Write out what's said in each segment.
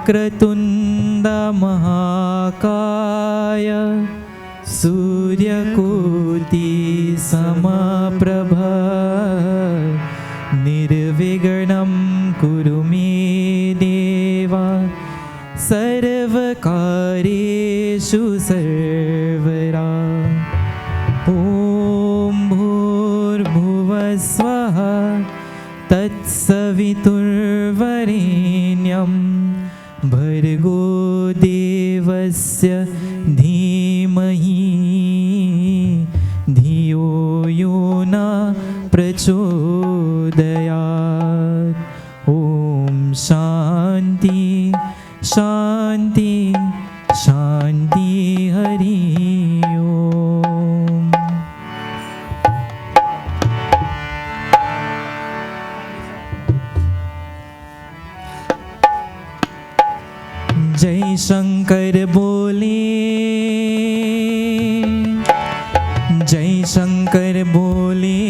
वक्रतुण्ड महाकाय सूर्यकोटि समप्रभ निर्विघ्नं कुरु मे देवा सर्वकार्येषु सर्वदा। ॐ भूर्भुवस्वः तत्सवितुर्वरेण्यं भर्गो देवस्य धीमहि धियो यो न प्रचोदयात्। ॐ शान्ति शान्ति शान्ति हरि ओम। जय शंकर बोले, जय शंकर बोले,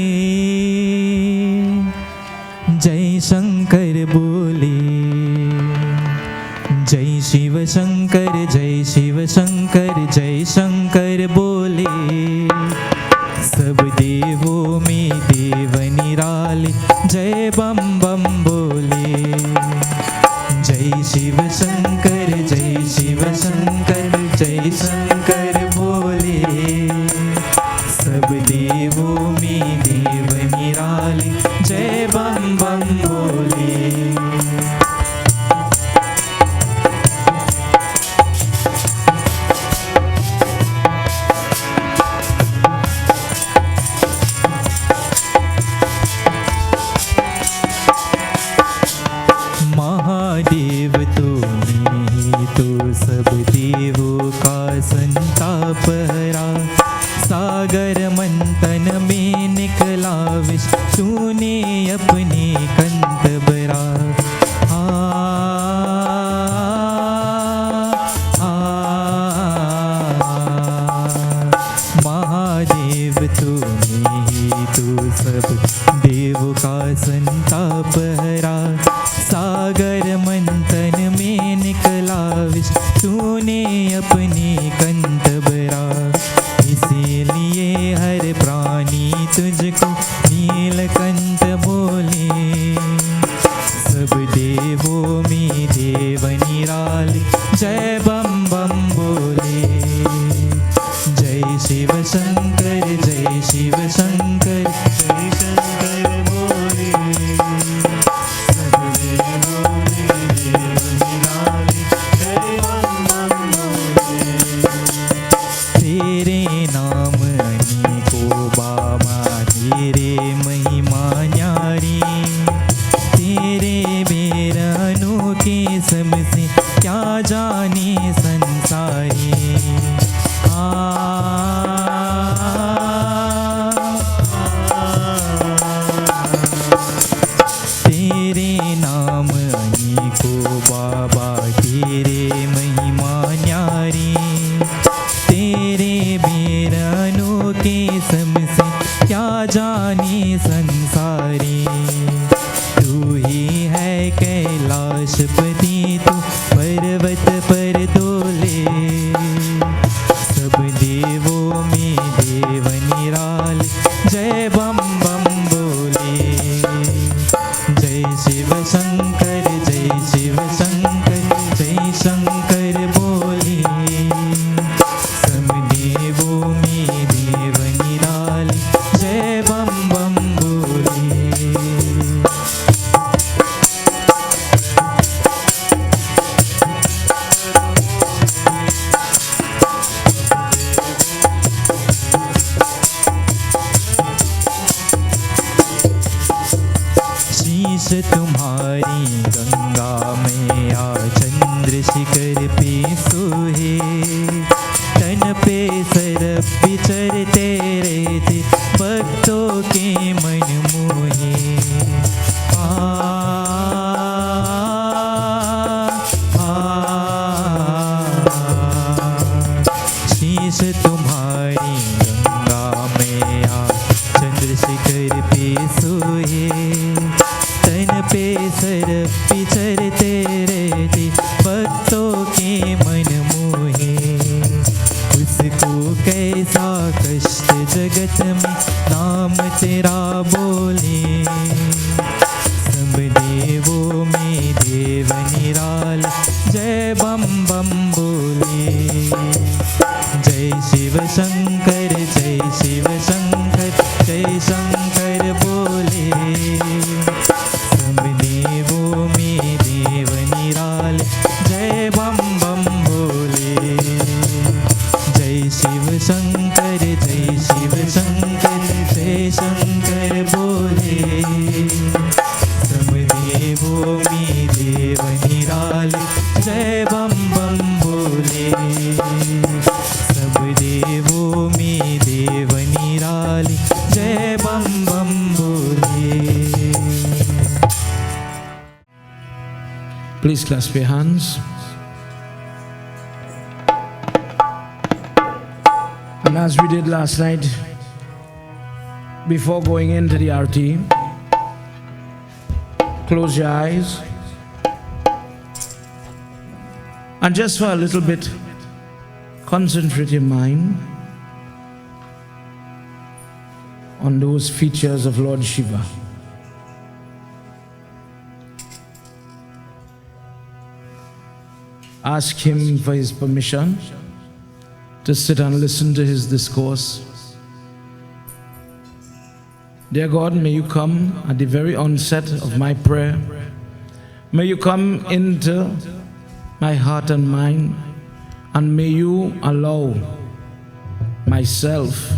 जय शंकर बोले। जय शिव शंकर, जय शिव शंकर, जय शंकर बोले। सब देवों में देव निराले, जय बम बम बोले। जय शिव शंकर, जय शिव शंकर, जय शंकर बोले। सब देवों में देव निराले, जय बम बम बोले। महादेव तुम्हीं तो सब देवों का संताप हरा। सागर मंथन में निकला विष, तूने अपने कंठ भरा। महादेव तुम्हीं तो सब देवों का संताप हरा। सागर मंथन में निकला विष, तूने अपने कंठ भरा। इसीलिए हर प्राणी तुझको नीलकंठ बोले। सब देवों में देव निराले, जय बम बम बोले। जय शिव शंकर, जय शिव शंकर, जय शंकर बोले। तेरे नाम अनेकों बाबा, तेरे महिमा न्यारी। तेरे बेर अनोखे सबसे क्या जाने संसारी। तेरे नाम अनेकों बाबा, तेरे महिमा न्यारी। तेरे बेर अनोखे सबसे क्या जाने संसारी। तू ही है कैलाशपति, तू पर्वत पर डोले। सब देवों में देव निराले, जय बम बम बोले। जय शिव शंकर, जय शिव शंकर, जय शंकर बोले। सब देवों में देव निराले, जय बम बम बोले। शीश तुम्हारी गंगा मैया चंद्रशिखर पे सोहे। तन पे सरप विचरते रहते, भक्तों के मन मोहे। शीश तुम्हारी गंगा मैया चंद्रशिखर पे सोहे। तन पे सरप विचरते रहते, भक्त समस्त जगत में नाम तेरा बोले। सब देवों में देव निराल जय बम बम बोले। जय शिव शंकर जय शिव शंकर जय शंकर बोले। सब देवों में देव निराल जय बम बम बोले। जय शिव शंकर जय शिव शंकर जय शंकर बोले। सब देवों में देव निराल जय बम बम बोले। सब देवों में देव निराल जय बम बम बोले। Please clasp your hands. And as we did last night, before going into the arti, close your eyes and just for a little bit concentrate your mind on those features of Lord Shiva. Ask him for his permission to sit and listen to his discourse. Dear God, may you come at the very onset of my prayer. May you come into my heart and mind, and may you allow myself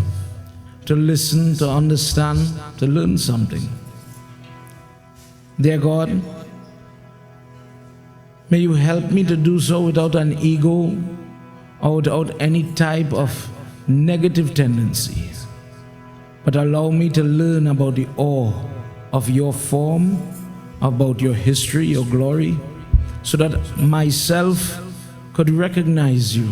to listen, to understand, to learn something. Dear God, may you help me to do so without an ego or without any type of negative tendency, but allow me to learn about the awe of your form, about your history, your glory, so that myself could recognize you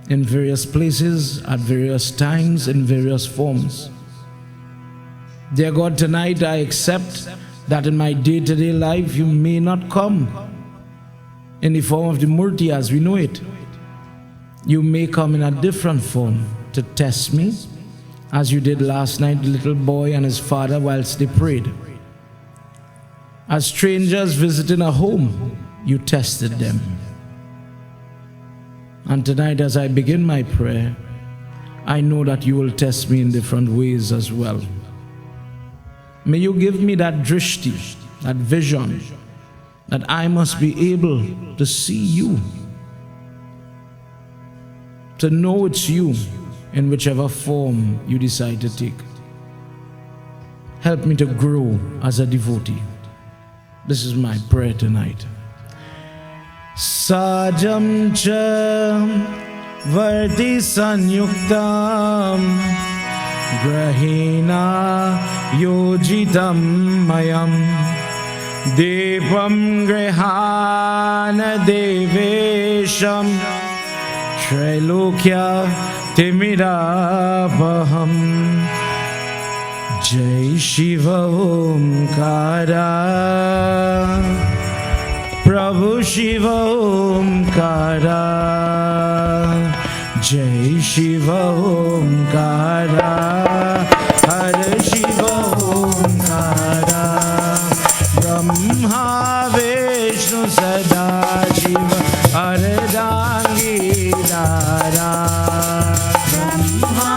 in various places, at various times, in various forms. Dear God, tonight I accept that in my day-to-day life you may not come in the form of the Murti as we know it. You may come in a different form to test me, as you did last night, the little boy and his father whilst they prayed. As strangers visiting a home, you tested them. And tonight as I begin my prayer, I know that you will test me in different ways as well. May you give me that drishti, that vision, that I must be able to see you, to know it's you in whichever form you decide to take. Help me to grow as a devotee. This is my prayer tonight. Sajam cha varti sanyuktam grahina yojitam mayam devam grihana devesham Trailokya Timirabham. Jai Shiva Omkara, Prabhu Shiva Omkara, Jai Shiva Omkara, Hare Shiva Omkara, Brahma Vishnu Sada Shiva Ardhangi Dara, Brahma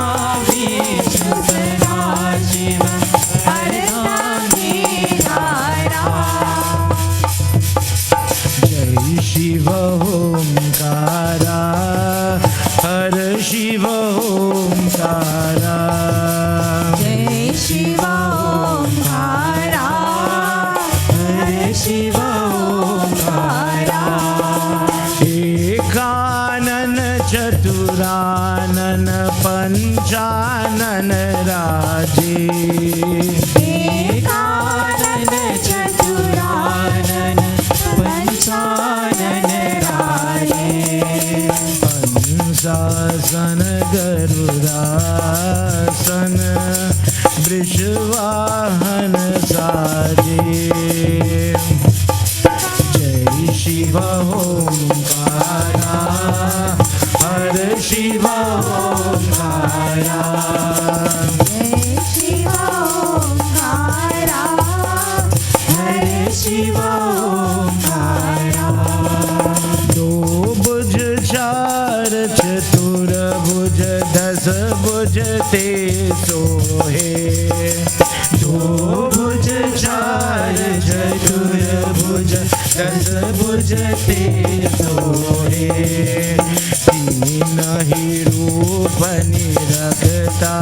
Vishnu Sada Shiva Ardhangi Dara. Jai Shiva Omkara, Hare Shiva Omkara, Jai Shiva Omkara, Hare Shiva Omkara. Ekanan Chaturanan Panchanan Raje, Ekanan Chaturanan Panchanan Raje, Pansasan Garudasan Vrishvahan Saje. Jai Shiva Omkara, Hare Shiva Omkara, भुज ते सोहे, दो भुज चार चतुर्भुज दस भुज ते सोहे, तीन ही रूप निरखता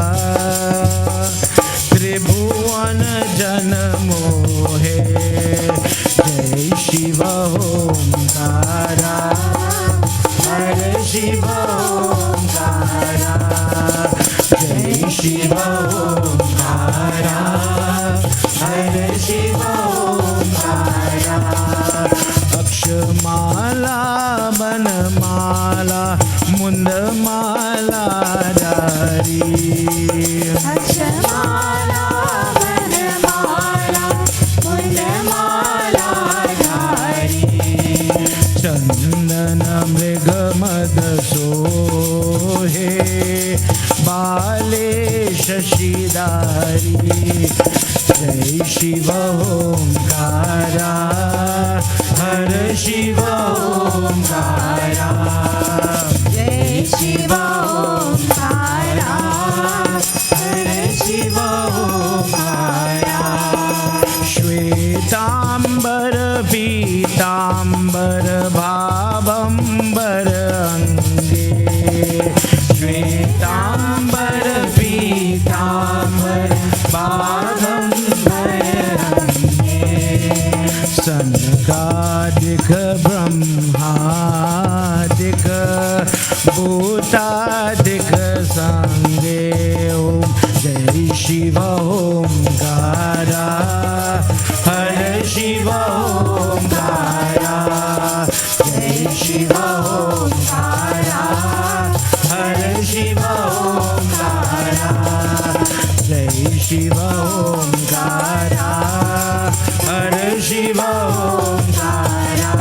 त्रिभुवन जन मोहे। जय शिव ओंकारा, हर शिव ओंकारा, जय शिव ओंकारा, हर शिव ओंकारा। अक्षमाला बनमाला मुंडमाला धारी, अक्षमाला बनमाला मुंडमाला धारी, चंदन मृग मद सोहे, बाले शशिधारी। जय शिव ओंकारा, हर शिव ओंकारा, जय शिव ओंकारा, हर शिव ओंकारा। श्वेतांबर पीतांबर भावंबर अंगे, श्वेतांबर पीतांबर भावंबर अंगे, सनकादिक ब्रह्मादिक भूतादिक संगे। ओम जय शिव ओंकारा, हर शिव ओंकारा, जय शिव ओंकारा, हर शिव ओंकारा, जय शिव ओंकारा, हर शिव ओंकारा।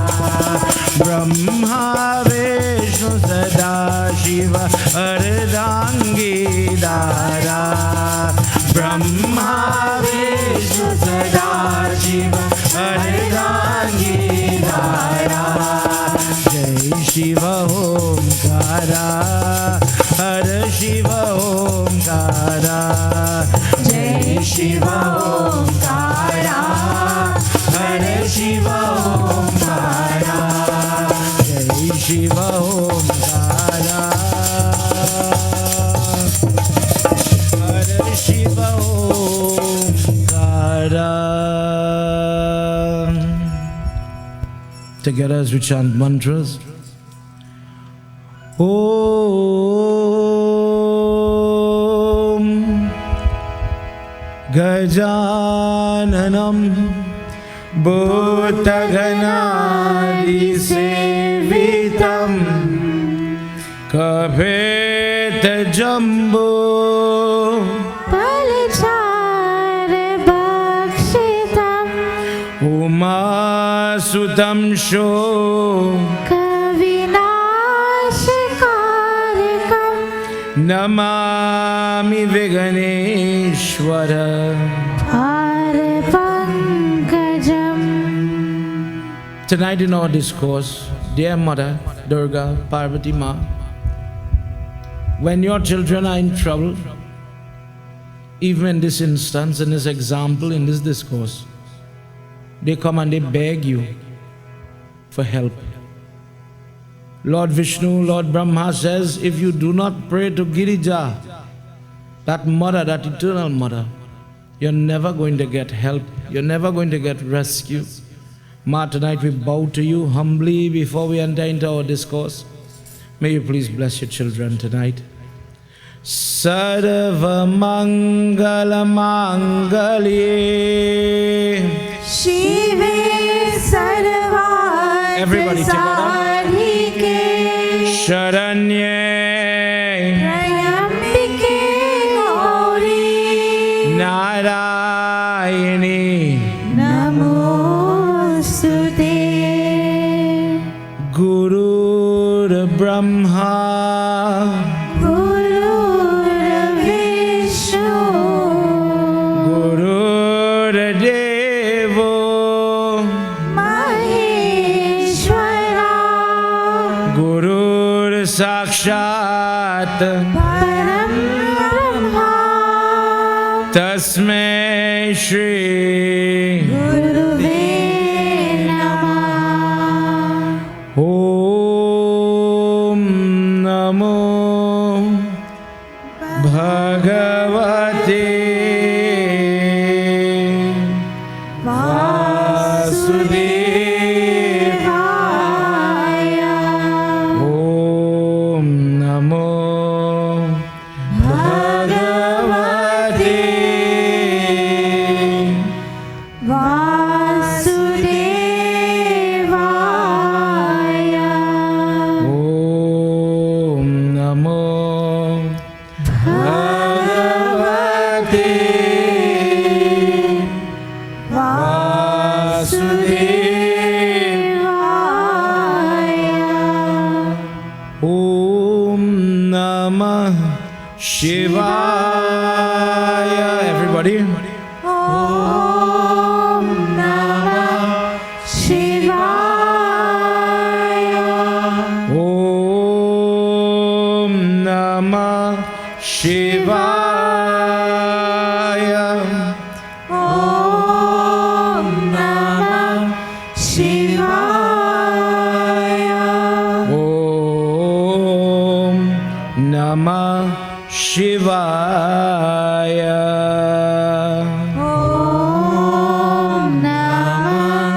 ब्रह्मा विष्णु सदा शिव अर्धांगी दारा, ब्रह्मा विष्णु सदा शिव अर्धांगी दारा। जय शिव ओंकारा, हर शिव ओंकारा, जय शिव ओंकारा, हर शिव ओंकारा, जय शिव ओंकारा, हर Shiv Omkara. Together as we chant mantras. Om Gajananam Bhutaganaadisevitam Kapeta Jumbo Palachar-bhakshitam Umasutam Sho Kavinashkarikam Namami Viganeshwara. Har-pankajam. Tonight in our discourse, dear Mother, Durga, Parvati Maa, when your children are in trouble, even in this instance, in this example, in this discourse, they come and they beg you for help. Lord Vishnu, Lord Brahma says, if you do not pray to Girija, that mother, that eternal mother, you're never going to get help. You're never going to get rescue. Ma, tonight we bow to you humbly before we enter into our discourse. May you please bless your children tonight. Sarva Mangala Mangalye Shive Sarvartha Everybody take it up. Sadhike Sharanye Trayambike Gauri Narayani Namostute Guru Brahma Gurur साक्षात् परम ब्रह्मा तस्मै श्री गुरुवे नमः। ॐ नमो भगवते वासुदेवाय। ॐ नमो भगवते वासुदेवाय। ॐ नमो भगवते वासुदेवाय। ॐ नमः शिवाय. Everybody. ॐ नमः शिवाय। ॐ नमः शिवाय. ॐ नमः शिवाय। ॐ नमः शिवाय. ॐ नमः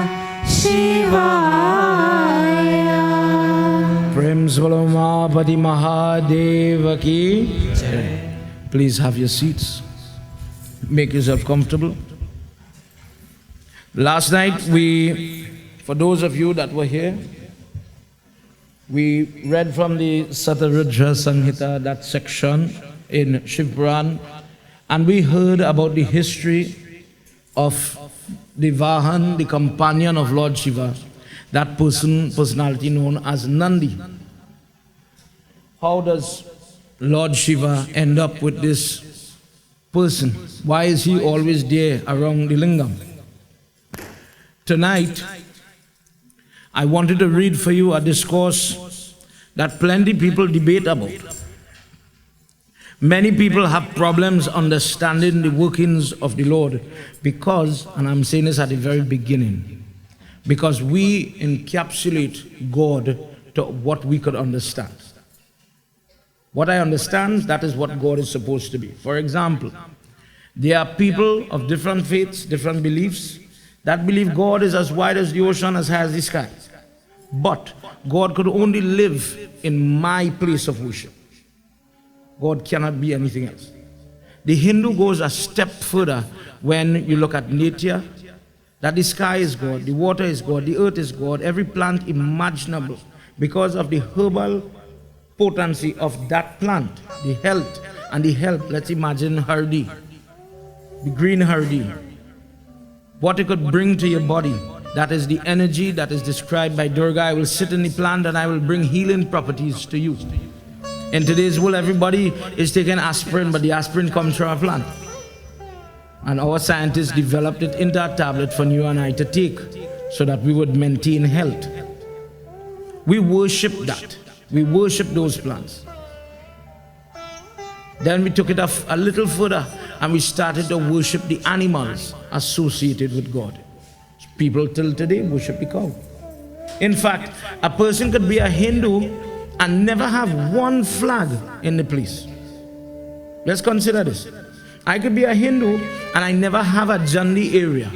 शिवाय। प्रेम से बोलो उमापति महादेव की. Please have your seats. Make yourself comfortable. Last night for those of you that were here, we read from the Satarudra Samhita, that section in Shiv Puran, and we heard about the history of the Vahan, the companion of Lord Shiva, that personality known as Nandi. How does Lord Shiva end up with this person? Why is he always there around the Lingam? Tonight, I wanted to read for you a discourse that plenty people debate about. Many people have problems understanding the workings of the Lord because, and I'm saying this at the very beginning, because we encapsulate God to what we could understand. What I understand, that is what God is supposed to be. For example, there are people of different faiths, different beliefs, that believe God is as wide as the ocean, as high as the sky. But God could only live in my place of worship. God cannot be anything else. The Hindu goes a step further when you look at nature, that the sky is God, the water is God, the earth is God, every plant imaginable, because of the herbal potency of that plant, the health and the help. Let's imagine hardi, the green hardi, what it could bring to your body. That is the energy that is described by Durga. I will sit in the plant and I will bring healing properties to you. In today's world, everybody is taking aspirin, but the aspirin comes from a plant. And our scientists developed it into a tablet for you and I to take so that we would maintain health. We worship that. We worship those plants. Then we took it off a little further and we started to worship the animals associated with God. People till today worship the cow. In fact, a person could be a Hindu and never have one flag in the place. Let's consider this. I could be a Hindu and I never have a Jandi area.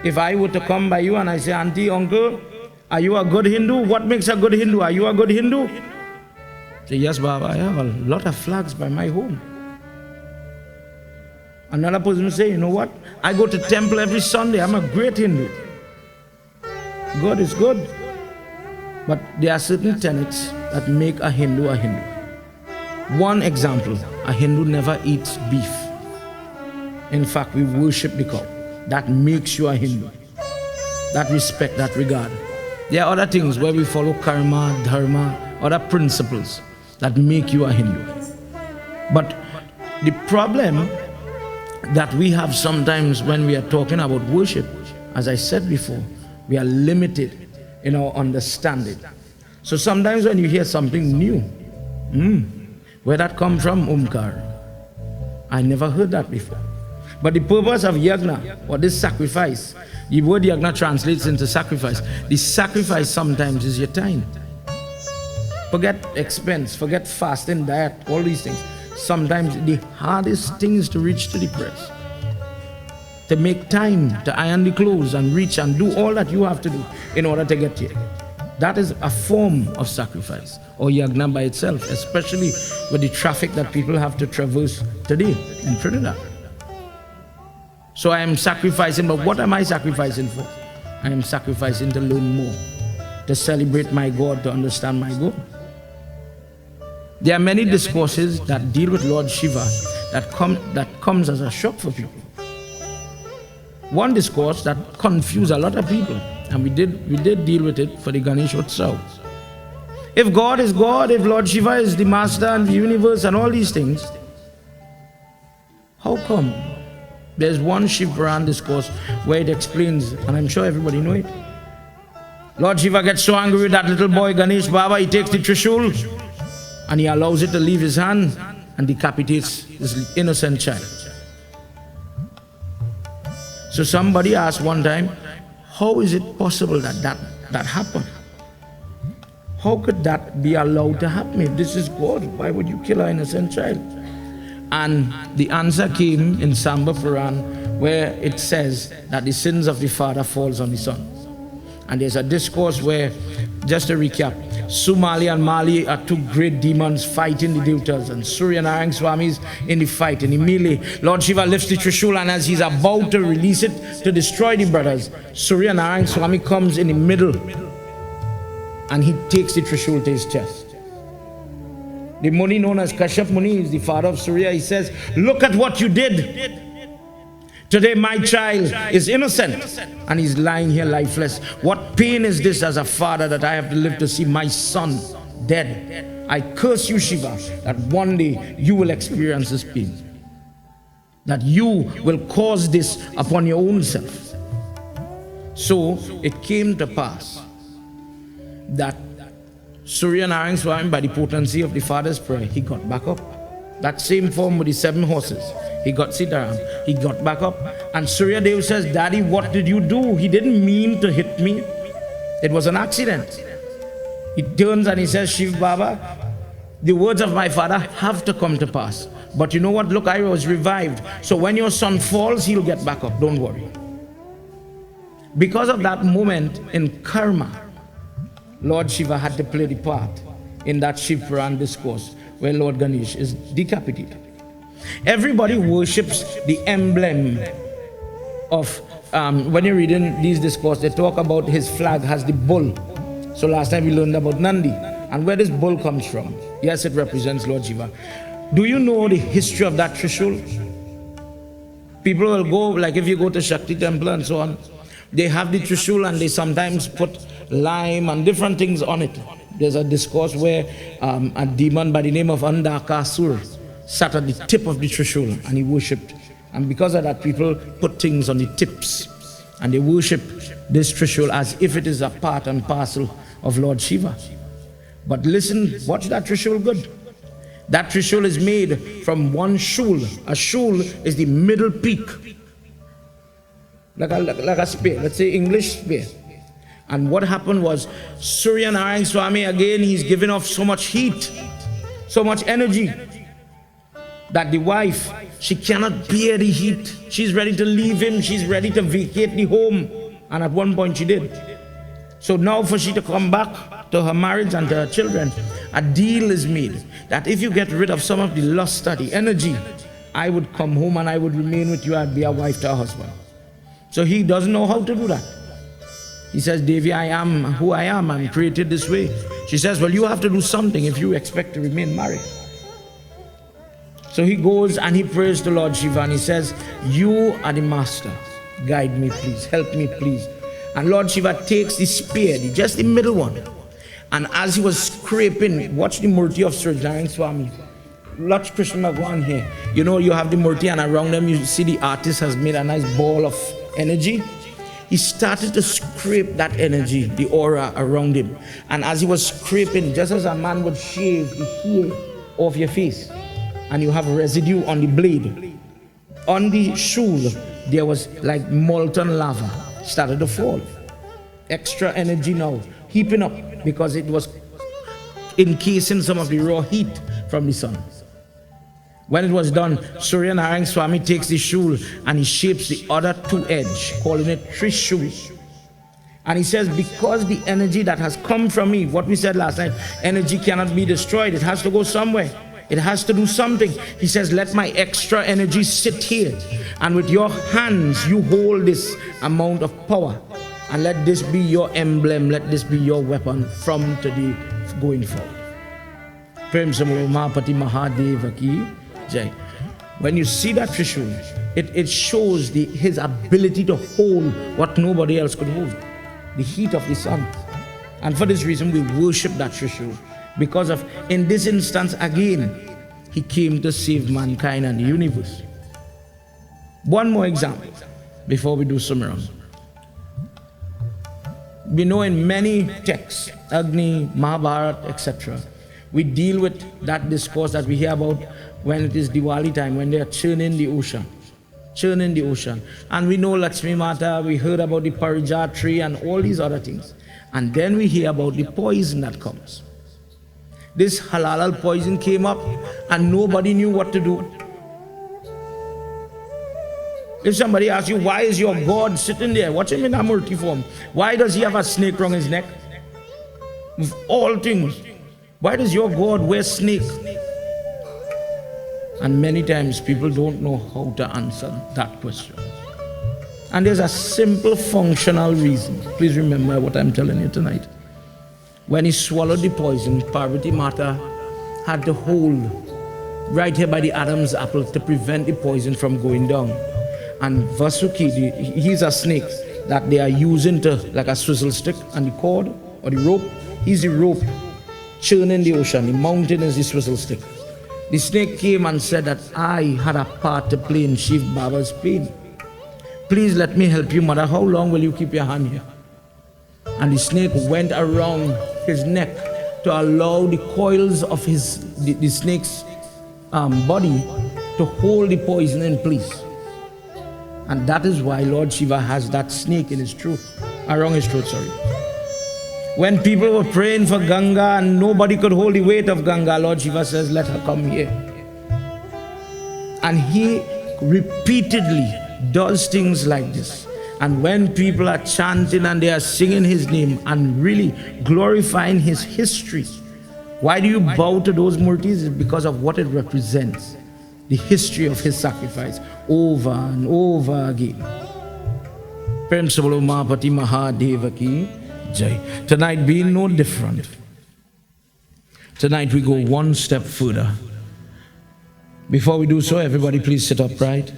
If I were to come by you and I say, Auntie, Uncle, are you a good Hindu? What makes a good Hindu? Are you a good Hindu? Say, yes, Baba, I have a lot of flags by my home. Another person will say, you know what? I go to temple every Sunday. I'm a great Hindu. God is good. But there are certain tenets that make a Hindu a Hindu. One example, a Hindu never eats beef. In fact, we worship the cow. That makes you a Hindu. That respect, that regard. There are other things where we follow karma, dharma, other principles that make you a Hindu. But the problem that we have sometimes when we are talking about worship, as I said before, we are limited in our understanding. So sometimes when you hear something new, Where that come from, Omkar? I never heard that before. But the purpose of Yagna, or this sacrifice, the word Yagna translates into sacrifice. The sacrifice sometimes is your time. Forget expense, forget fasting, diet, all these things. Sometimes the hardest thing is to reach to the press. To make time, to iron the clothes and reach and do all that you have to do in order to get here. That is a form of sacrifice, or Yagna by itself, especially with the traffic that people have to traverse today in Trinidad. So I am sacrificing, but what am I sacrificing for? I am sacrificing to learn more, to celebrate my God, to understand my God. There are many discourses that deal with Lord Shiva that comes as a shock for people. One discourse that confused a lot of people, and we did deal with it for the Ganesh Utsav. If God is God, if Lord Shiva is the master and the universe and all these things, how come there's one Shiv Puran discourse where it explains, and I'm sure everybody know it. Lord Shiva gets so angry with that little boy Ganesh Baba, he takes the Trishul and he allows it to leave his hand and decapitates this innocent child. So somebody asked one time, how is it possible that happened? How could that be allowed to happen? If this is God, why would you kill an innocent child? And the answer came in Samba Puran, where it says that the sins of the father falls on the son. And there's a discourse where, just to recap, Sumali and Mali are two great demons fighting the Devatas, and Surya Narayana Swami is in the fight, in the melee. Lord Shiva lifts the Trishul, and as he's about to release it to destroy the brothers, Surya Narayana Swami comes in the middle and he takes the Trishul to his chest. The Muni known as Kashyap Muni is the father of Surya. He says, look at what you did. Today my child is innocent and he's lying here lifeless. What pain is this as a father that I have to live to see my son dead? I curse you, Shiva, that one day you will experience this pain. That you will cause this upon your own self. So it came to pass that Surya Narayana Swami, by the potency of the father's prayer, he got back up. That same form with the 7 horses. He got Sitaram. He got back up. And Surya Dev says, Daddy, what did you do? He didn't mean to hit me. It was an accident. He turns and he says, Shiv Baba, the words of my father have to come to pass. But you know what? Look, I was revived. So when your son falls, he'll get back up. Don't worry. Because of that moment in karma, Lord Shiva had to play the part in that Shiv Puran discourse where Lord Ganesh is decapitated. Everybody worships the emblem of, when you're reading these discourses, they talk about his flag has the bull. So last time we learned about Nandi. And where this bull comes from, yes, it represents Lord Shiva. Do you know the history of that Trishul? People will go, like if you go to Shakti temple and so on, they have the Trishul and they sometimes put lime and different things on it. There's a discourse where a demon by the name of Andakasur sat at the tip of the Trishul and he worshipped. And because of that, people put things on the tips and they worship this Trishul as if it is a part and parcel of Lord Shiva. But listen, watch that Trishul good. That Trishul is made from one shul. A shul is the middle peak. Like a spear, let's say English spear. And what happened was, Surya Narayana Swami, again, he's giving off so much heat, so much energy, that the wife, she cannot bear the heat. She's ready to leave him, she's ready to vacate the home. And at one point she did. So now for she to come back to her marriage and to her children, a deal is made that if you get rid of some of the luster, the energy, I would come home and I would remain with you, I'd be a wife to a husband. So he doesn't know how to do that. He says, Devi, I am who I am. I'm created this way. She says, well, you have to do something if you expect to remain married. So he goes and he prays to Lord Shiva and he says, you are the master. Guide me, please. Help me, please. And Lord Shiva takes the spear, just the middle one. And as he was scraping, watch the murti of Surya Narayana Swami. Watch Krishna go on here. You know, you have the murti and around them you see the artist has made a nice ball of energy. he started to scrape that energy, the aura around him. And as he was scraping, just as a man would shave the hair off your face, and you have residue on the blade, on the shoe, there was like molten lava started to fall. Extra energy now, heaping up, because it was encasing some of the raw heat from the sun. When it was done, Surya Narayana Swami takes the shul and he shapes the other two edge, calling it Trishul. And he says, because the energy that has come from me, what we said last night, energy cannot be destroyed, it has to go somewhere. It has to do something. He says, let my extra energy sit here. And with your hands, you hold this amount of power. And let this be your emblem. Let this be your weapon from today going forward. Prem Samalo Mahapati Mahadeva ki Jai. When you see that Trishul, it shows his ability to hold what nobody else could hold. The heat of the sun. And for this reason, we worship that Trishul. Because of, in this instance again, he came to save mankind and the universe. One more example before we do Sumaran. We know in many texts, Agni, Mahabharata, etc., we deal with that discourse that we hear about when it is Diwali time, when they are churning the ocean. Churning the ocean. And we know Lakshmi Mata, we heard about the Parijat tree and all these other things. And then we hear about the poison that comes. This halal poison came up and nobody knew what to do. If somebody asks you, why is your God sitting there? Watch him in a murti form. Why does he have a snake around his neck? Of all things, why does your God wear snake? And many times people don't know how to answer that question. And there's a simple functional reason. Please remember what I'm telling you tonight. When he swallowed the poison, Parvati Mata had to hold right here by the Adam's apple to prevent the poison from going down. And Vasuki, he's a snake that they are using to, like a swizzle stick, and the cord or the rope, he's the rope churning the ocean. The mountain is the swizzle stick. The snake came and said that I had a part to play in Shiv Baba's pain. Please let me help you, mother. How long will you keep your hand here? And the snake went around his neck to allow the coils of the snake's body to hold the poison in place. And that is why Lord Shiva has that snake in his throat, around his throat, sorry. When people were praying for Ganga and nobody could hold the weight of Ganga, Lord Shiva says, let her come here. And he repeatedly does things like this. And when people are chanting and they are singing his name and really glorifying his history, why do you bow to those murtis? It's because of what it represents. The history of his sacrifice over and over again. Prem Samalo Mahapati Mahadeva ki Jai. Tonight being no different. Tonight we go one step further. Before we do so, everybody please sit upright.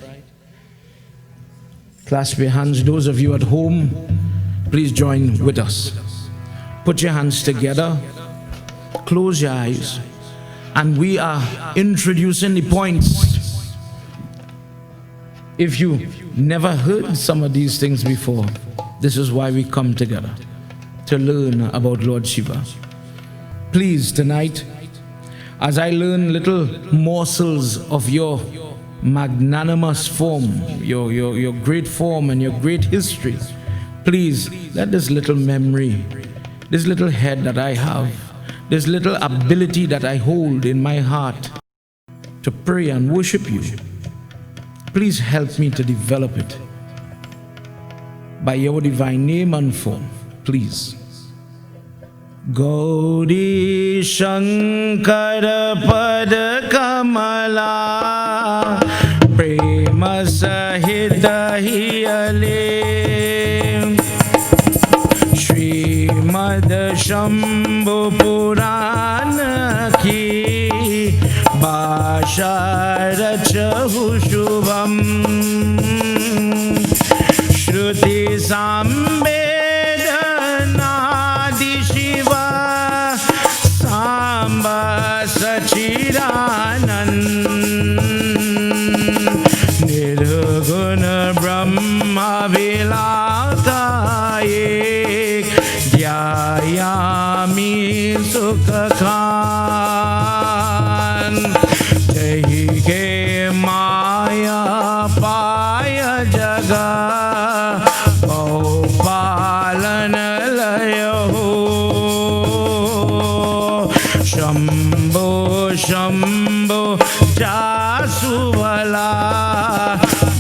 Clasp your hands. Those of you at home, please join with us. Put your hands together. Close your eyes. And we are introducing the points. If you never heard some of these things before, this is why we come together, to learn about Lord Shiva. Please, tonight, as I learn little morsels of your magnanimous form, your great form and your great history, please let this little memory, this little head that I have, this little ability that I hold in my heart to pray and worship you, please help me to develop it by your divine name and form, please. Gauri Shankara Pada Kamala Prema Sahita Hiyale Srimad Shambhu Puran ki Bhasha Rachahu Shubham Shruti Sambedanadi Shiva Samba Sachidanand Nirguna Brahma Vilata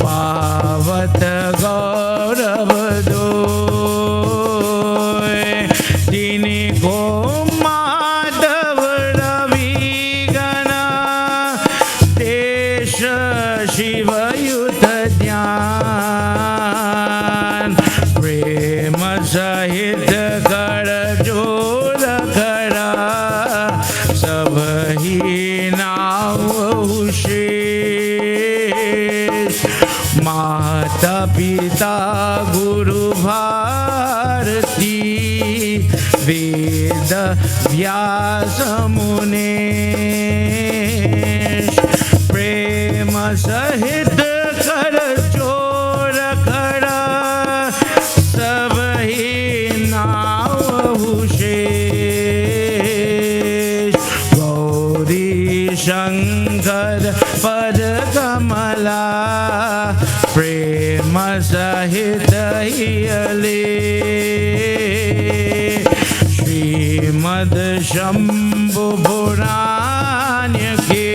पावत गौरव दोय तिनको माधव रवि गण देश शिवयुत ज्ञान प्रेम सहित कर जोर करा सब ही नाव शेष माता पिता गुरु भारती वेद व्यास मुनीश प्रेम सहित कर जोर करा सब ही नाव शेष गौरी शंकर पद कमला प्रेम सहित हियले श्रीमद शंभु पुराण के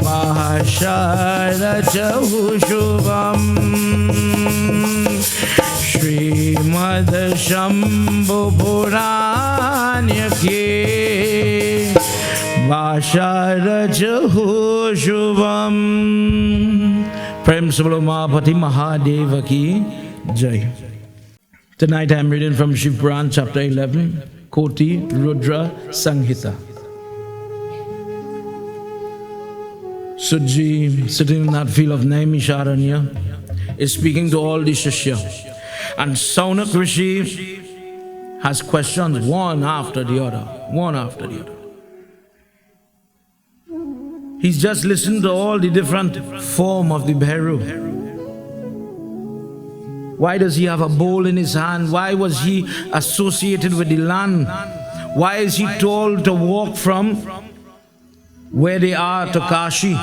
भाषा रचहु शुभम श्रीमद शंभु पुराण के भाषा रचहु शुभम। प्रेम से बोलो महापति महादेव की जय। Tonight I am reading from Shiv Puran chapter 11, Koti Rudra Sanghita. Sudji, sitting in that field of Naimisharanya, is speaking to all the Shishya. And Saunak Rishi has questions one after the other, one after the other. He's just listened to all the different form of the Bhairu. Why does he have a bowl in his hand? Why was he associated with the land? Why is he told to walk from where they are to Kashi?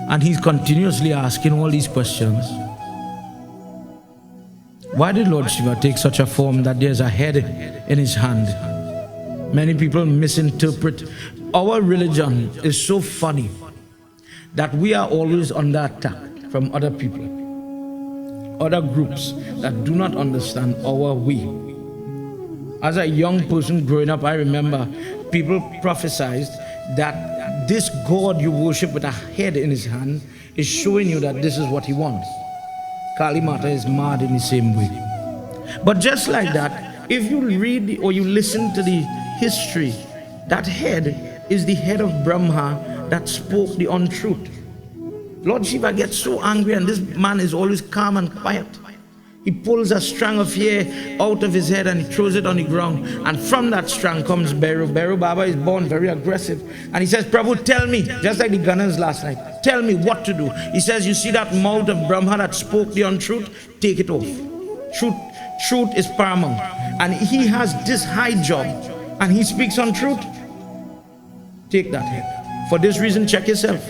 And he's continuously asking all these questions. Why did Lord Shiva take such a form that there's a head in his hand? Many people misinterpret. Our religion is so funny that we are always under attack from other people, other groups that do not understand our way. As a young person growing up, I remember people prophesied that this God you worship with a head in his hand is showing you that this is what he wants. Kali Mata is mad in the same way. But just like that, if you read or you listen to the history, that head is the head of Brahma that spoke the untruth. Lord Shiva gets so angry and this man is always calm and quiet. He pulls a strand of hair out of his head and he throws it on the ground. And from that strand comes Bhairu. Bhairu Baba is born very aggressive. And he says, Prabhu, tell me, just like the Gunners last night, tell me what to do. He says, you see that mouth of Brahma that spoke the untruth? Take it off. Truth is paramount. And he has this high job and he speaks untruth. Take that head. For this reason, check yourself.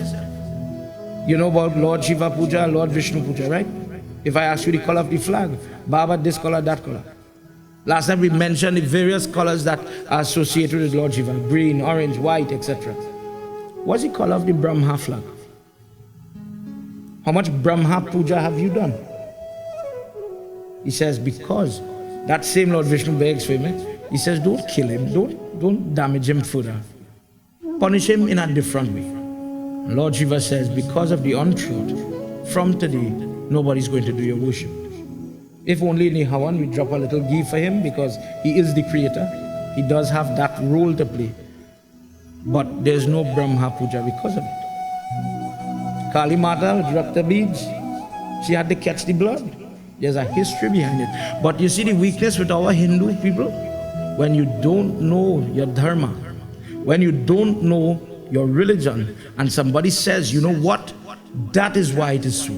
You know about Lord Shiva Puja, Lord Vishnu Puja, right? If I ask you the color of the flag, Baba, this color, that color. Last time we mentioned the various colors that are associated with Lord Shiva, green, orange, white, etc. What's the color of the Brahma flag? How much Brahma Puja have you done? He says, because that same Lord Vishnu begs for him. He says, don't kill him, don't damage him further. Punish him in a different way. Lord Shiva says, because of the untruth, from today, nobody's going to do your worship. If only in the Havan we drop a little ghee for him because he is the creator. He does have that role to play. But there's no Brahma Puja because of it. Kali Mata dropped the beads. She had to catch the blood. There's a history behind it. But you see the weakness with our Hindu people? When you don't know your dharma, when you don't know your religion, and somebody says, you know what? That is why it is so.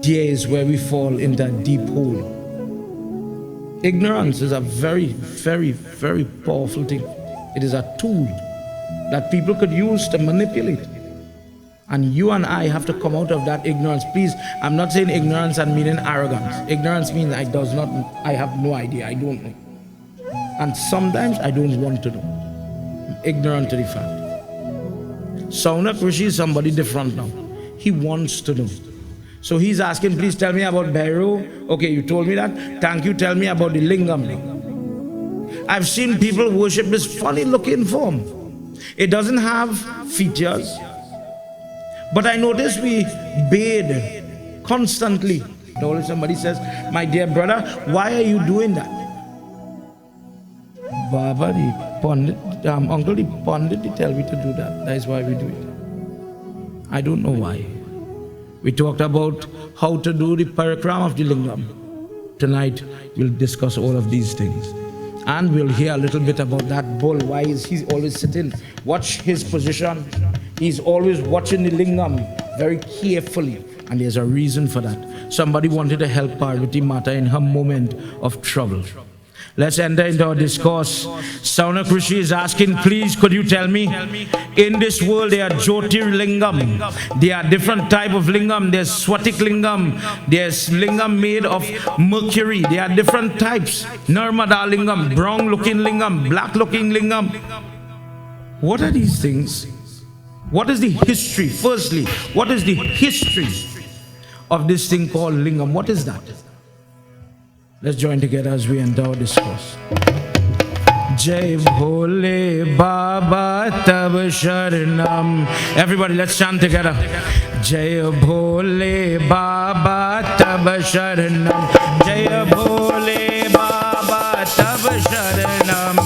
There is where we fall into a deep hole. Ignorance is a very, very, very powerful thing. It is a tool that people could use to manipulate. And you and I have to come out of that ignorance. Please, I'm not saying ignorance and meaning arrogance. Ignorance means I have no idea, I don't know. And sometimes I don't want to know. I'm ignorant to the fact. Saunak Rishi is somebody different now. He wants to know. So he's asking, please tell me about Bhairav. Okay, you told me that. Thank you. Tell me about the Lingam now. I've seen people worship this funny looking form. It doesn't have features. But I notice we bathe constantly. Always somebody says, my dear brother, why are you doing that? Baba, the Pandit, Uncle, the Pandit, they tell me to do that. That is why we do it. I don't know why. We talked about how to do the parikrama of the Lingam. Tonight, we'll discuss all of these things. And we'll hear a little bit about that bull. Why is he always sitting? Watch his position. He's always watching the Lingam very carefully. And there's a reason for that. Somebody wanted to help Parvati Mata in her moment of trouble. Let's enter into our discourse. Sauna Krishi is asking, please could you tell me, in this world there are Jyotir Lingam. There are different type of Lingam. There's Swatik Lingam. There's Lingam made of mercury. There are different types. Narmada Lingam, brown looking Lingam, black looking Lingam. What are these things? What is the history? Firstly, what is the history of this thing called Lingam? What is that? Let's join together as we enter our discourse. Jai Bhole Baba Tab Sharanam. Everybody, let's chant together. Jai Bhole Baba Tab Sharanam. Jai Bhole Baba Tab Sharanam.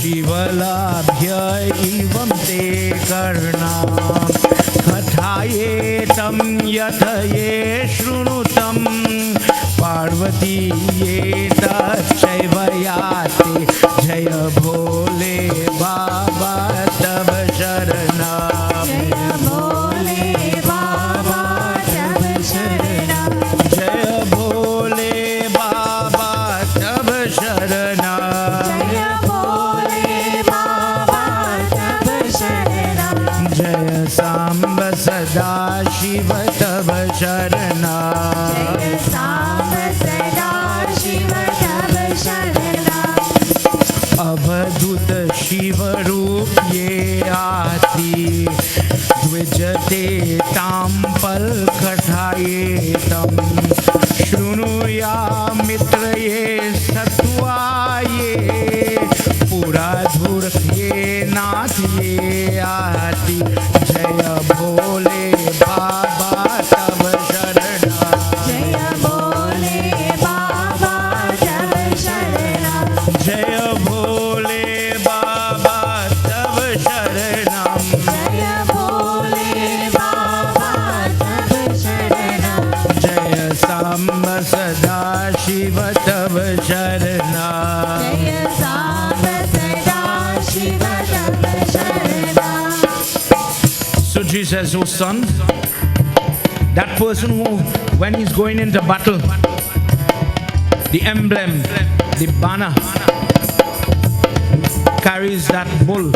शिवलाभ्य इवं ते कर्णा कथाये तं यथ ये शृणुतं पार्वती ये तच्चैव याति जय भोले बाबा तव शरणं जय भोले बाबा तव शरणं जय भोले बाबा तव शरणं सांब सदा शिव तव शरणा जय सांब सदा शिव तव शरणा अवधूत शिव रूप ये आती द्विजते तां पलकठाये तं शृणुया मित्र ये सत्वाये पुराधुर ये नाथ ये आती जय भोले बाबा तव शरणा जय भोले बाबा तव शरणा जय भोले बाबा तव शरणा जय भोले बाबा तव शरणा जय सांब सदा शिव तव शरणा जय सांब सदा शिव तव शरणा. So Jesus says, oh son, that person who, when he's going into battle, the emblem, the banner, carries that bull,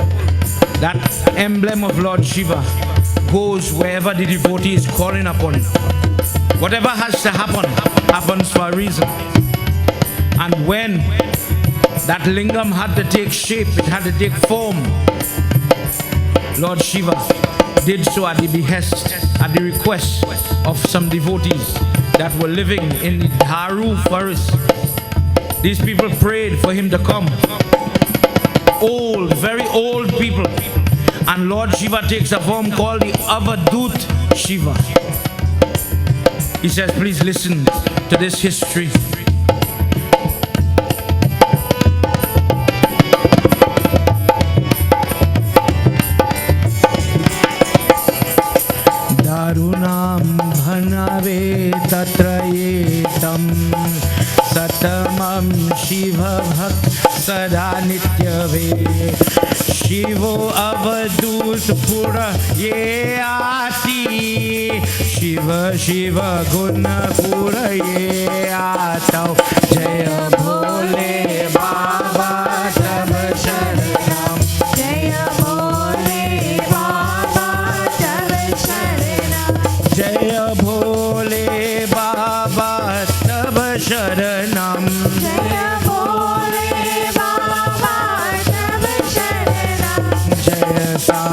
that emblem of Lord Shiva, goes wherever the devotee is calling upon. Whatever has to happen, happens for a reason. And when that lingam had to take shape, it had to take form, Lord Shiva did so at the behest, at the request of some devotees that were living in the Dharu forest. These people prayed for him to come. Old, very old people. And Lord Shiva takes a form called the Avadut Shiva. He says, please listen to this history. Darunam bhanave tatra yetam satamam shiva bhakt sada nityave Shivo avadut pura ye aati Shiva Shiva guna pura ye aatau Jaya Bhole Baba Tab Sharanam Jaya Bhole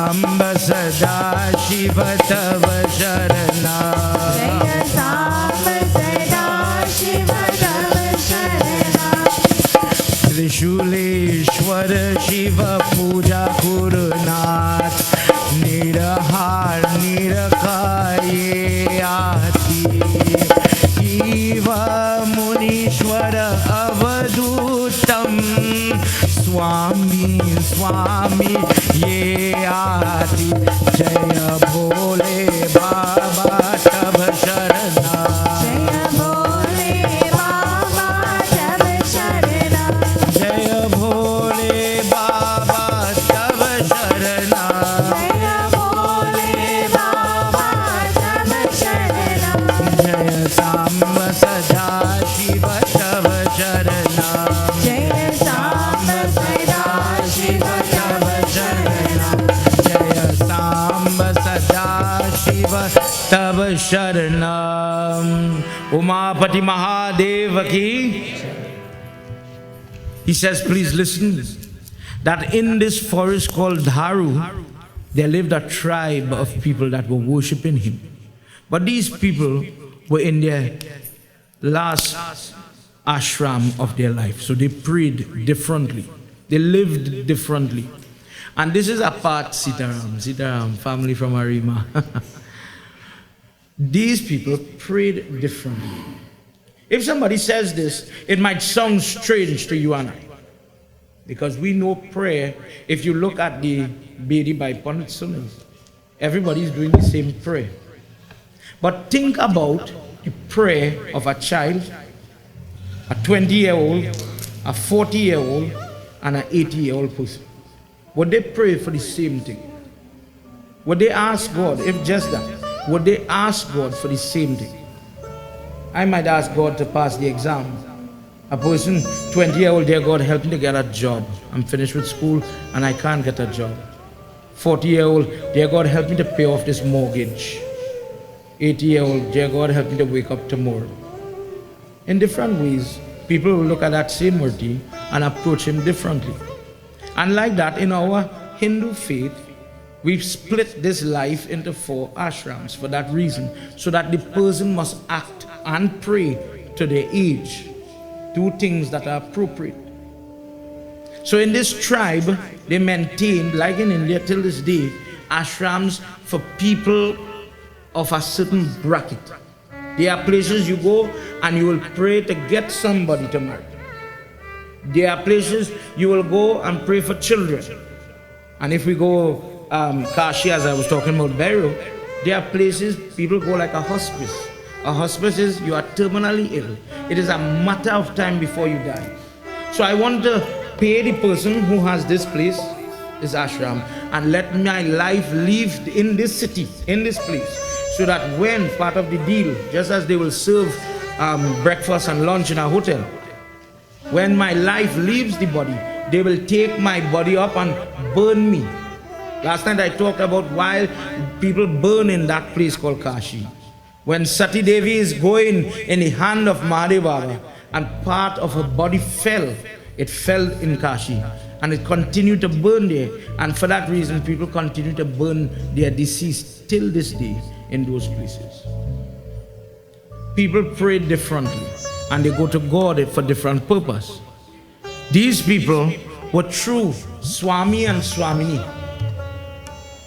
Samba Sada Shiva Tava Sharana. Jaya Samba Sada Shiva Tava Sharana. Trishuleshwara Shiva Puja Kurunath. Nirahar Nirakaye Ati. Shiva Munishwara Avadutam. Swami Swami Ye Ati. Jaya Bole Baba Tava Sharana. Jaya Bole Baba Tava Sharana. Jaya Bole Baba Tava Sharana. Jaya Bole Baba Tava Sharana. Jaya Samba Sada Shiva Tava Sharana. Jaya Samba Sada Shiva Tava Sharana. Jaya Samba Sada Shiva Tava Sharana. Umapati Mahadeva ki. He says, please listen, that in this forest called Dharu, there lived a tribe of people that were worshipping him. But these people were in their last ashram of their life. So they prayed differently. They lived differently. And this is a part, Sitaram, family from Arima. These people prayed differently. If somebody says this, it might sound strange to you and I. Because we know prayer, if you look at the Bedi by Pandit Sunas, everybody is doing the same prayer. But think about the prayer of a child, a 20-year-old, a 40-year-old, and an 80-year-old person. Would they pray for the same thing? Would they ask God, if just that, would they ask God for the same thing? I might ask God to pass the exam. A person, 20-year-old, dear God, help me to get a job. I'm finished with school and I can't get a job. 40-year-old, dear God, help me to pay off this mortgage. 80-year-old, dear God, help me to wake up tomorrow. In different ways, people will look at that same Murti and approach him differently. And like that, in our Hindu faith, we've split this life into 4 ashrams for that reason, so that the person must act and pray to their age, do things that are appropriate. So in this tribe, they maintained, like in India till this day, ashrams for people of a certain bracket. There are places you go and you will pray to get somebody to marry. There are places you will go and pray for children. And if we go Kashi, as I was talking about burial, there are places people go like a hospice. A hospice is you are terminally ill. It is a matter of time before you die. So I want to pay the person who has this place, this ashram, and let my life live in this city, in this place, so that when part of the deal, just as they will serve breakfast and lunch in a hotel, when my life leaves the body, they will take my body up and burn me. Last night I talked about why people burn in that place called Kashi. When Sati Devi is going in the hand of Mahadev Baba and part of her body fell, it fell in Kashi and it continued to burn there. And for that reason, people continue to burn their deceased till this day in those places. People pray differently and they go to God for different purpose. These people were true Swami and Swamini.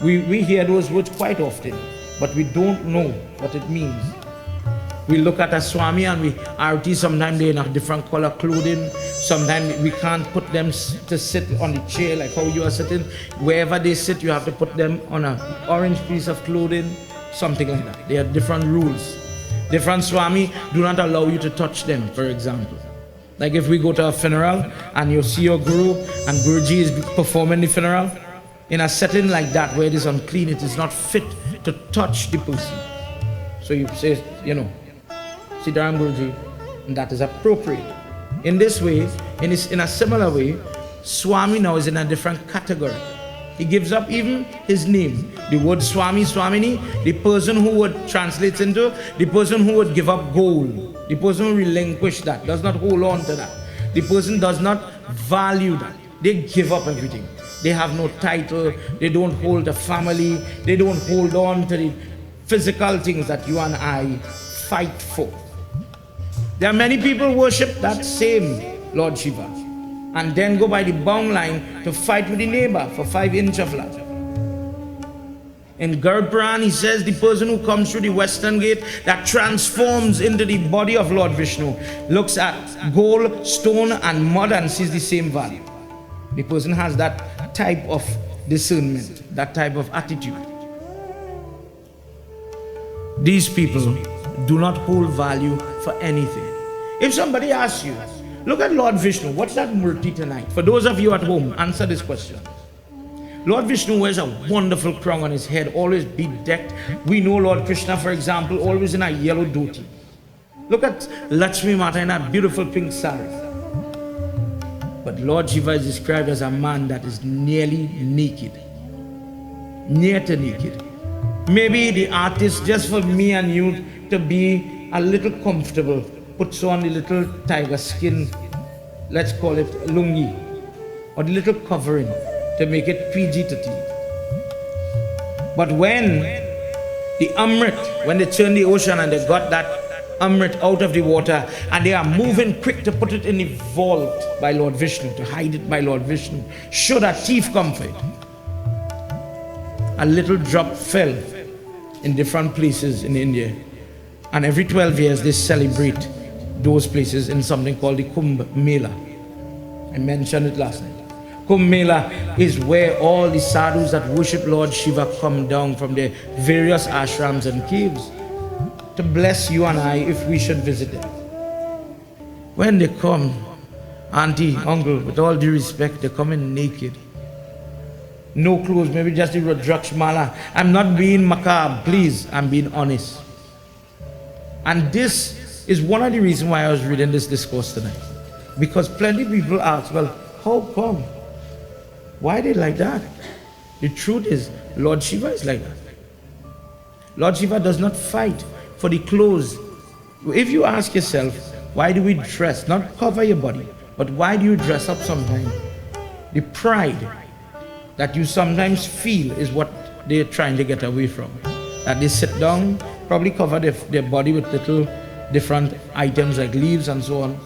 We hear those words quite often, but we don't know what it means. We look at a Swami and we arati, sometimes they're in a different color clothing, sometimes we can't put them to sit on the chair like how you are sitting. Wherever they sit, you have to put them on an orange piece of clothing, something like that. There are different rules. Different Swami do not allow you to touch them, for example. Like if we go to a funeral and you see your Guru and Guruji is performing the funeral, in a setting like that where it is unclean, it is not fit to touch the person. So you say, Siddharam Guruji, and that is appropriate. In this way, in a similar way, Swami now is in a different category. He gives up even his name. The word Swami, Swamini, the person who would translate into, the person who would give up gold, the person who relinquish that, does not hold on to that. The person does not value that. They give up everything. They have no title. They don't hold a family. They don't hold on to the physical things that you and I fight for. There are many people worship that same Lord Shiva and then go by the bound line to fight with the neighbor for 5 inches of land. In Puran, he says the person who comes through the western gate that transforms into the body of Lord Vishnu looks at gold, stone and mud and sees the same value. The person has that type of discernment, that type of attitude. These people do not hold value for anything. If somebody asks you, look at Lord Vishnu, what's that murti tonight? For those of you at home, answer this question. Lord Vishnu wears a wonderful crown on his head, always bedecked. We know Lord Krsna, for example, always in a yellow dhoti. Look at Lakshmi Mata in a beautiful pink sari. But Lord Shiva is described as a man that is nearly naked. Near to naked. Maybe the artist, just for me and you to be a little comfortable, puts on the little tiger skin, let's call it lungi, or the little covering to make it PG-13. But when the Amrit, when they turn the ocean and they got that Amrit out of the water and they are moving quick to put it in the vault by Lord Vishnu, to hide it by Lord Vishnu, should a thief come for it, a little drop fell in different places in India, and every 12 years they celebrate those places in something called the Kumbh Mela. I mentioned it last night. Kumbh Mela is where all the sadhus that worship Lord Shiva come down from their various ashrams and caves to bless you and I if we should visit them. When they come, auntie, uncle, with all due respect, they come in naked. No clothes, maybe just the Rudraksh Mala. I'm not being macabre, please, I'm being honest. And this is one of the reasons why I was reading this discourse tonight. Because plenty of people ask, well, how come? Why are they like that? The truth is, Lord Shiva is like that. Lord Shiva does not fight for the clothes. If you ask yourself, why do we dress? Not cover your body, but why do you dress up sometimes? The pride that you sometimes feel is what they're trying to get away from. That they sit down, probably cover their body with little different items like leaves and so on,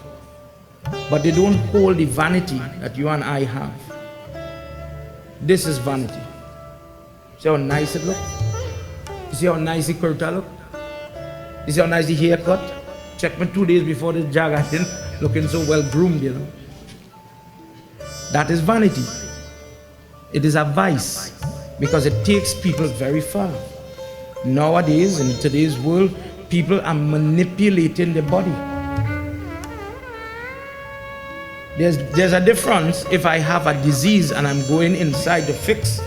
but they don't hold the vanity that you and I have. This is vanity. See how nice it looks? You see how nice the kurta look? You see how nice the haircut? Check me 2 days before this jag, I didn't looking so well groomed, you know. That is vanity. It is a vice because it takes people very far. Nowadays, in today's world, people are manipulating their body. There's a difference if I have a disease and I'm going inside to fix.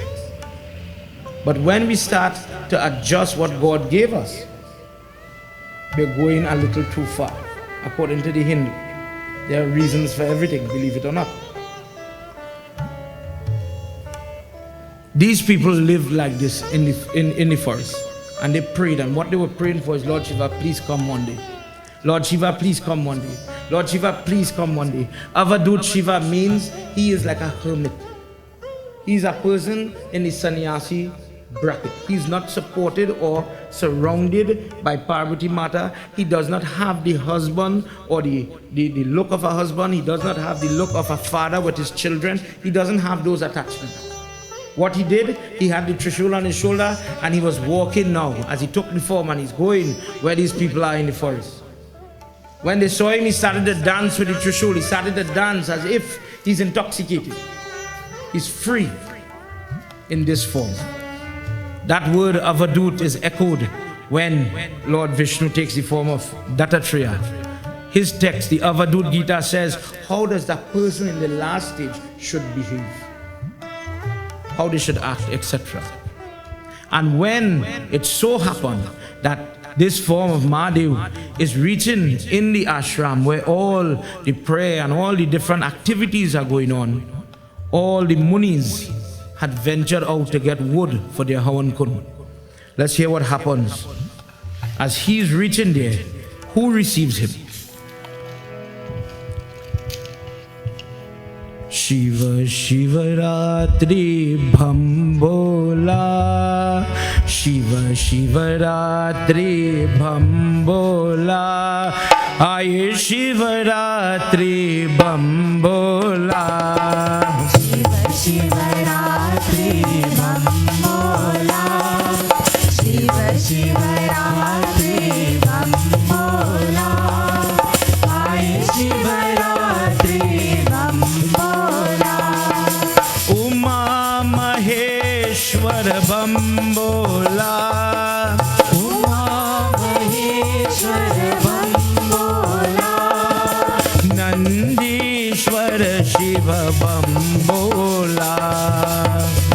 But when we start to adjust what God gave us, we're going a little too far. According to the Hindu, there are reasons for everything, believe it or not. These people lived like this in the forest, and they prayed, and what they were praying for is, Lord Shiva, please come one day. Lord Shiva, please come one day. Lord Shiva, please come one day. Avadut Shiva means he is like a hermit. He's a person in the sannyasi bracket. He's not supported or surrounded by Parvati Mata. He does not have the husband or the look of a husband. He does not have the look of a father with his children. He doesn't have those attachments. What he did, he had the Trishul on his shoulder and he was walking now as he took the form and he's going where these people are in the forest. When they saw him, he started to dance with the Trishul. He started to dance as if he's intoxicated. He's free in this form. That word avadut is echoed when Lord Vishnu takes the form of Dattatreya. His text, the Avadut Gita, says, how does that person in the last stage should behave? How they should act, etc. And when it so happened that this form of Mahadev is reaching in the ashram where all the prayer and all the different activities are going on, all the munis had ventured out to get wood for their Havan Kund. Let's hear what happens. As he's reaching there, who receives him? Shiva Shivaratri Bham Bola, Shiva Shivaratri Bham Bola, Aye Shivaratri Bham Bola. Shiva Shivaratri Bham Bola, Shiva Shivaratri Bham Bola, Aye Shivaratri Bham Bola. Uma Maheshwar Bham Bola, Uma Maheshwar Bham Bola, Nandishwar Shiva Bham Bola,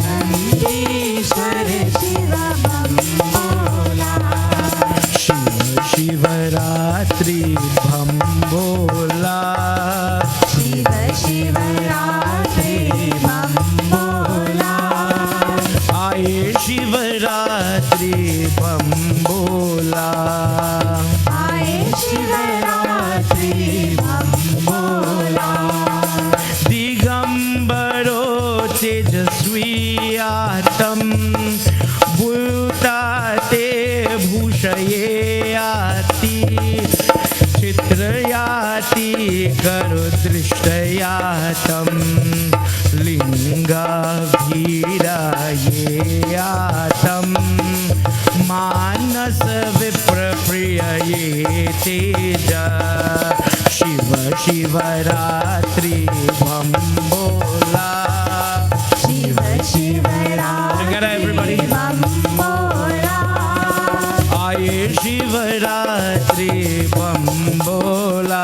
Nandishwar Shiva Bham Bola. Shiva Shivaratri Bham Bola, Shiva Shivaratri Bham Bola, Aye Shivaratri Bham Bola. Aye Shivaratri Bham Bola. Digambaro Tejasviyatam Bhutate Bhushayati Chitrayati Karudrishtayatam Linga Bhirayatam Manas Viprapriyaye Teja Shiva Shivaratri Bham Bola. Shiva Shivaratri Together, everybody. Bham Bola, Aye Shivaratri Bham Bola.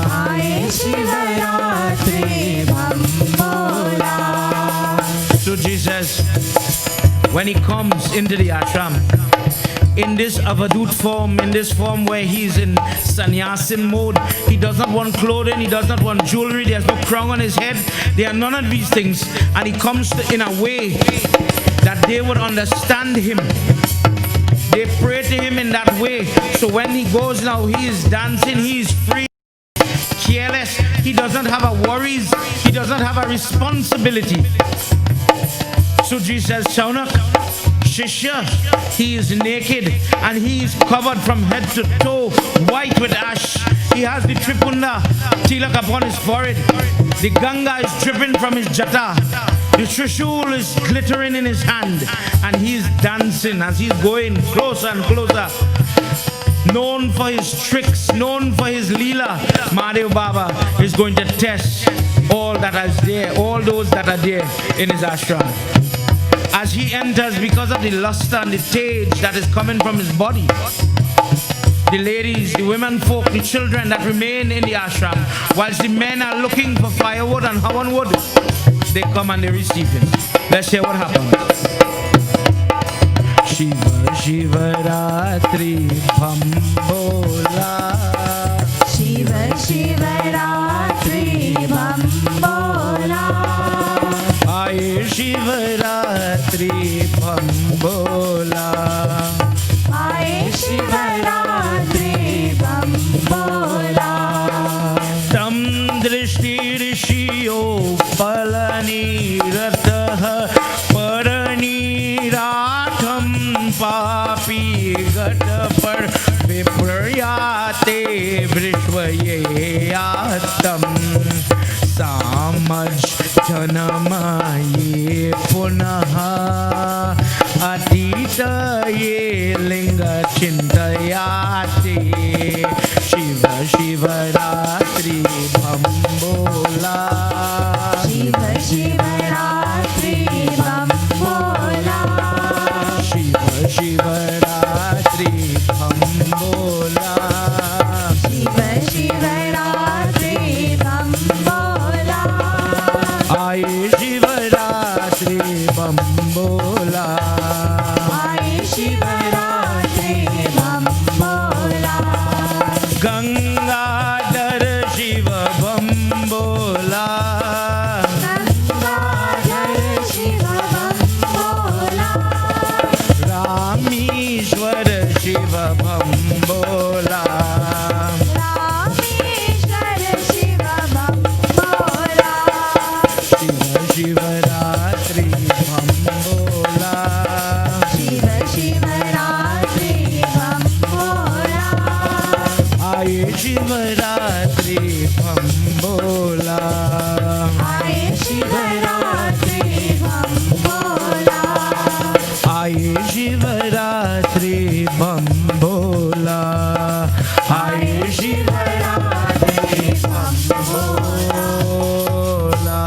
Aye Shivaratri Bham Bola. So Jesus, when he comes into the ashram, in this avadut form, in this form where he's in sannyasin mode, he does not want clothing, he does not want jewelry, there's no crown on his head, there are none of these things, and he comes in a way that they would understand him. They pray to him in that way. So when he goes now, he is dancing, he is free, careless, he doesn't have a worries, he doesn't have a responsibility. So Jesus says, Shaunak, Shishya, he is naked and he is covered from head to toe, white with ash. He has the Tripunda tilak upon his forehead. The Ganga is dripping from his jata. The Trishul is glittering in his hand. And he is dancing as he's going closer and closer. Known for his tricks, known for his lila, Mahadev Baba is going to test all that is there, all those that are there in his ashram. As he enters, because of the luster and the tage that is coming from his body, the ladies, the women folk, the children that remain in the ashram, whilst the men are looking for firewood and hawan wood, they come and they receive him. Let's hear what happens. Shiva Shivaratri Bham Bola, Shiva Shivaratri Bham Bola, Aye Shivaratri Bham Bola. Aye Shivaratri Bham Bola. Tam drishti rishiyo palani ratah parani ratham papi gatapar viprayate vrishvayeyatam samaj janamaye punaha atita ye linga chintayate Shiva Shivaratri Bham Bola, Shiva Shivaratri Bham Bola, Shiva Shivaratri Bham Bola, Shiva Shivaratri Bham Bola, Aye Shivaratri Bham Bola, Aye Shivaratri Bham Bola. Gangadhar Shiva Bham Bola, Gangadhar Shiva Bham Bola, Rameshwar Shiva Bham Bola, Rameshwar Shiva Bham Bola, Aaye Shivaratri Bam Bola. Aaye Shivaratri Bam Bola.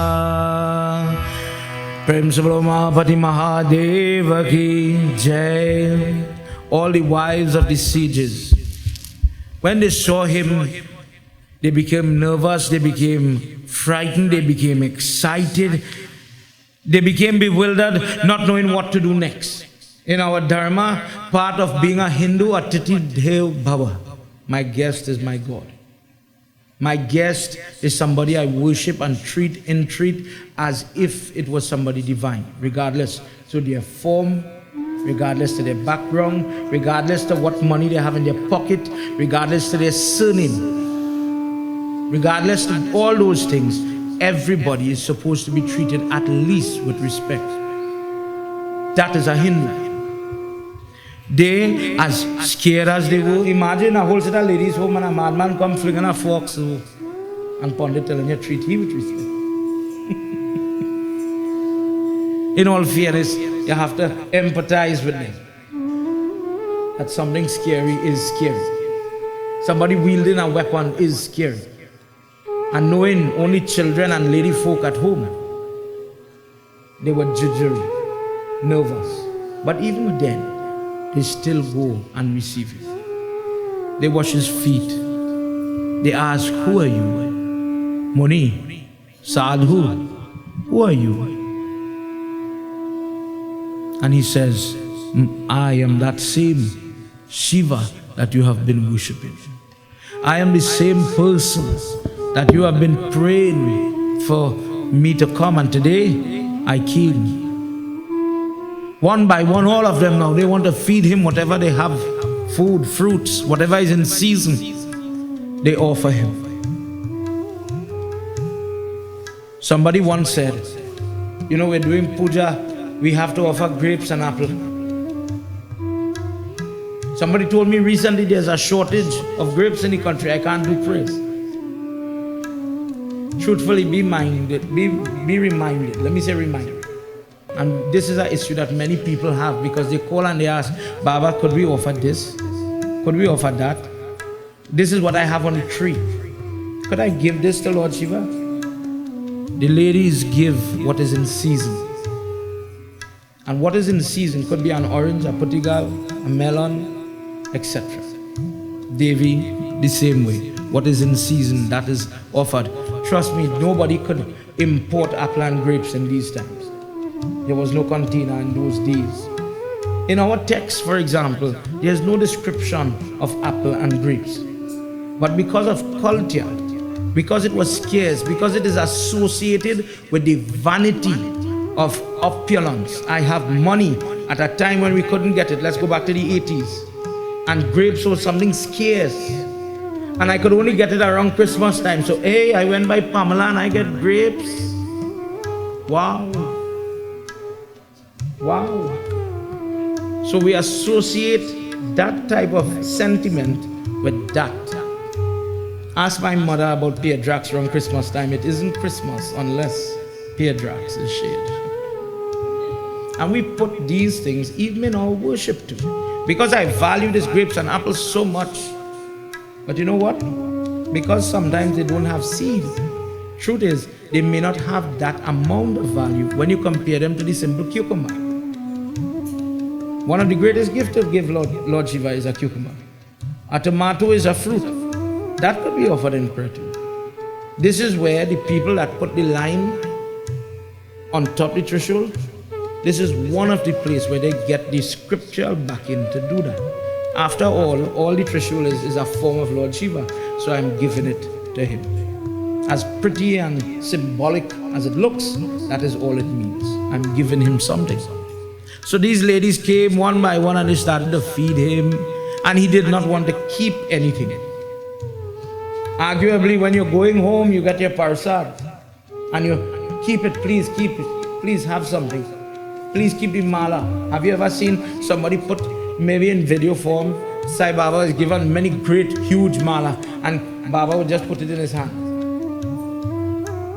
Prem se bolo Mahapati Mahadeva ki jai. All the wives of the sages, when they saw him, they became nervous, they became frightened, they became excited, they became bewildered, not knowing what to do next. In our dharma, part of being a Hindu, Atiti Dev Bhava. My guest is my God. My guest is somebody I worship and entreat as if it was somebody divine, regardless to their form, regardless to their background, regardless to what money they have in their pocket, regardless to their surname, regardless to all those things. Everybody is supposed to be treated at least with respect. That is a Hindu. They, as scared as they were, imagine a whole set of ladies home and a madman come flinging a fork and Pandit telling you treat him with respect. In all fairness, you have to empathize with them. That something scary is scary. Somebody wielding a weapon is scary. And knowing only children and lady folk at home, they were jittery, nervous. But even then, they still go and receive it. They wash his feet. They ask, who are you? Muni, Sadhu, who are you? And he says, I am that same Shiva that you have been worshipping. I am the same person that you have been praying for me to come, and today I came. One by one, all of them now, they want to feed him whatever they have, food, fruits, whatever is in season, they offer him. Somebody once said, you know, we're doing puja, we have to offer grapes and apple. Somebody told me recently there's a shortage of grapes in the country, I can't do praise. Truthfully, be reminded, let me say reminded. And this is an issue that many people have, because they call and they ask, Baba, could we offer this? Could we offer that? This is what I have on the tree. Could I give this to Lord Shiva? The ladies give what is in season. And what is in season could be an orange, a putigal, a melon, etc. Devi, the same way. What is in season, that is offered. Trust me, nobody could import apple and grapes in these times. There was no container in those days. In our text, for example, there's no description of apple and grapes. But because of culture, because it was scarce, because it is associated with the vanity of opulence. I have money at a time when we couldn't get it. Let's go back to the 80s. And grapes was something scarce. And I could only get it around Christmas time. So, hey, I went by Pamela and I get grapes. Wow. Wow. So we associate that type of sentiment with that. Ask my mother about pear drax around Christmas time. It isn't Christmas unless pear drax is shared. And we put these things even in our worship too. Because I value these grapes and apples so much. But you know what? Because sometimes they don't have seed. Truth is, they may not have that amount of value when you compare them to the simple cucumber. One of the greatest gifts to give Lord Shiva is a cucumber. A tomato is a fruit. That could be offered in prayer too. This is where the people that put the lime on top of the Trishul, this is one of the places where they get the scriptural backing to do that. After all the Trishul is a form of Lord Shiva, so I'm giving it to him. As pretty and symbolic as it looks, that is all it means. I'm giving him something. So these ladies came one by one and they started to feed him, and he did not want to keep anything. Arguably, when you're going home, you get your parsad and you keep it, please keep it, please have something. Please keep the mala. Have you ever seen somebody put, maybe in video form, Sai Baba is given many great, huge mala, and Baba would just put it in his hand.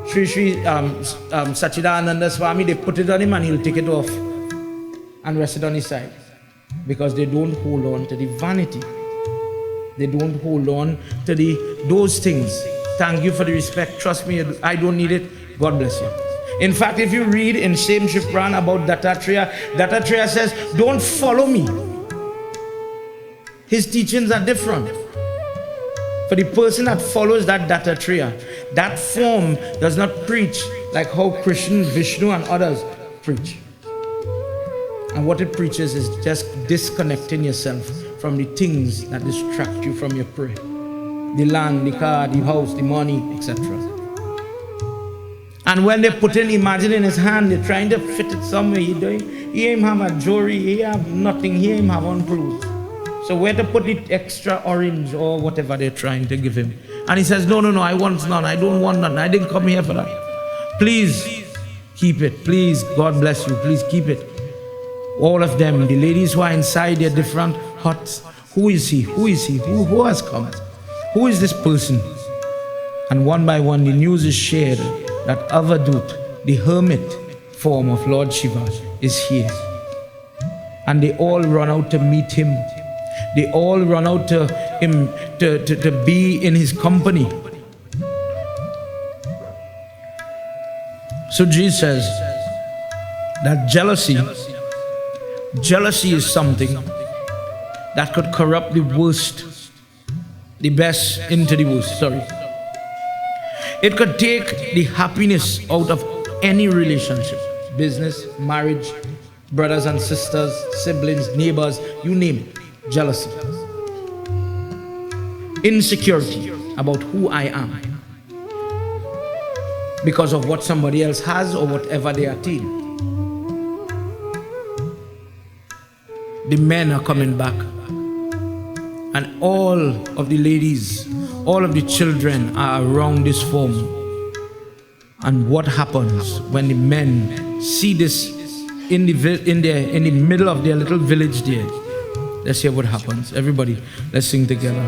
Sri Sachidananda Swami, they put it on him and he'll take it off. and rested on his side, because they don't hold on to the vanity. They don't hold on to those things. Thank you for the respect. Trust me, I don't need it. God bless you. In fact, if you read in same Shiv Puran about Dattatreya says, don't follow me. His teachings are different. For the person that follows that Dattatreya, that form does not preach like how Krishna, Vishnu and others preach. And what it preaches is just disconnecting yourself from the things that distract you from your prayer. The land, the car, the house, the money, etc. And when they put in, imagine in his hand, they're trying to fit it somewhere. He ain't have a jewelry, he have nothing, he ain't have one clothes. So where to put the extra orange or whatever they're trying to give him? And he says, no, I want none. I don't want none. I didn't come here for that. Please keep it. Please, God bless you. Please keep it. All of them, the ladies who are inside their different huts. Who is he? Who is he? Who has come? Who is this person? And one by one, the news is shared that Avadut, the hermit form of Lord Shiva, is here. And they all run out to meet him. They all run out to him to be in his company. So Jesus says that jealousy is something that could corrupt the worst, the best into the worst, It could take the happiness out of any relationship, business, marriage, brothers and sisters, siblings, neighbors, you name it. Jealousy. Insecurity about who I am because of what somebody else has or whatever they attain. The men are coming back, and all of the ladies, all of the children are around this form. And what happens when the men see this in the middle of their little village there? Let's hear what happens. Everybody, let's sing together.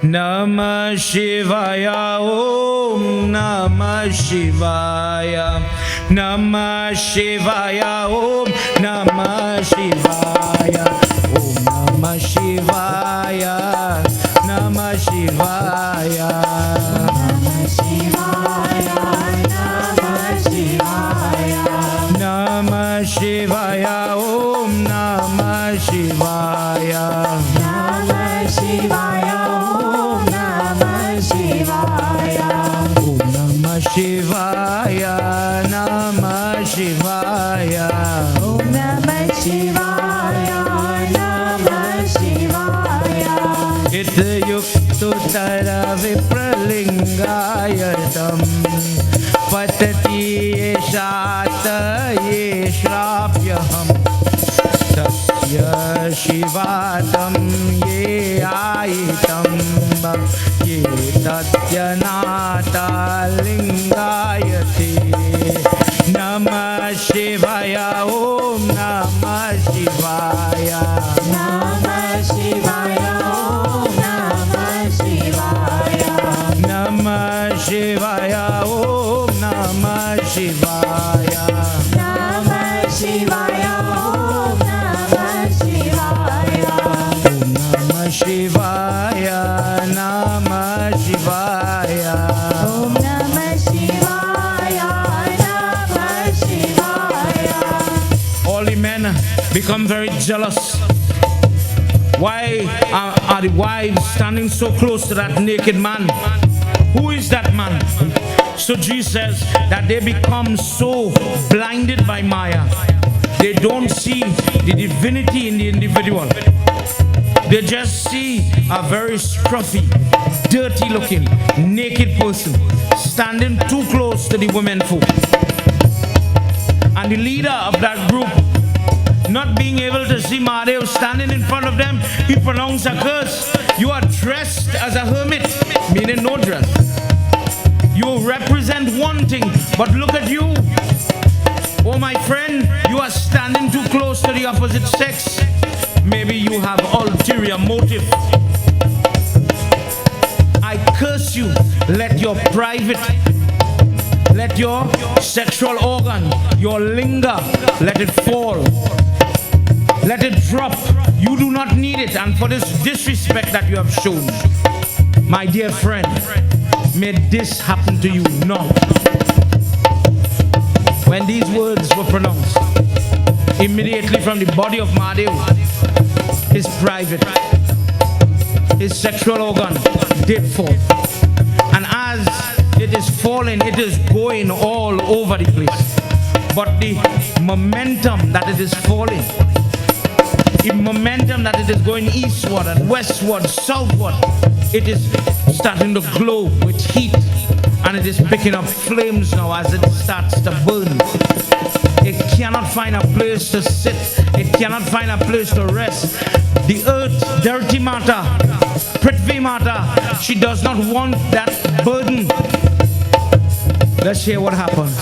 Namah Shivaya, Om Namah Shivaya, Namah Shivaya, Om Namah Shivaya, Om Namah Shivaya, Namah Shivaya, Namah Shivaya, Namah Shivaya, Namah Shivaya, Om Namah Shivaya, Namah Shivaya, Om Namah Shivaya, Om Namah Shivaya, Namah Shivaya, Om Namah Shivaya, Namah Shivaya. Ityukto tara vipralingayatam patati yeshata yeshrapyaham tasya shivatam ye aitam ye tatyanata lingayate. Namah Shivaya, Om Namah Shivaya, Namah Shivaya, Om Namah Shivaya, Namah Shivaya, Om Namah Shivaya, Namah Shivaya, Om Namah Shivaya, Om Namah Shivaya, Namah Shivaya, Om Namah Shivaya, Namah Shivaya. All the men become very jealous. Why are the wives standing so close to that naked man? Who is that man? So Jesus says that they become so blinded by Maya, they don't see the divinity in the individual. They just see a very scruffy, dirty looking, naked person standing too close to the women folk. And the leader of that group, not being able to see Mahadev standing in front of them, he pronounced a curse. You are dressed as a hermit, meaning no dress. You represent one thing, but look at you. Oh my friend, you are standing too close to the opposite sex. Maybe you have ulterior motive. I curse you. Let your private Let your sexual organ, your linga, let it fall. Let it drop. You do not need it. And for this disrespect that you have shown, my dear friend, may this happen to you now. When these words were pronounced, immediately from the body of Mahadev, his private, his sexual organ did fall. And as it is falling, it is going all over the place. But the momentum that it is falling, the momentum that it is going eastward and westward, southward, it is starting to glow with heat, and it is picking up flames now as it starts to burn. It cannot find a place to sit. It cannot find a place to rest. The earth, dirty matter, Prithvi Mata, she does not want that burden. Let's hear what happens.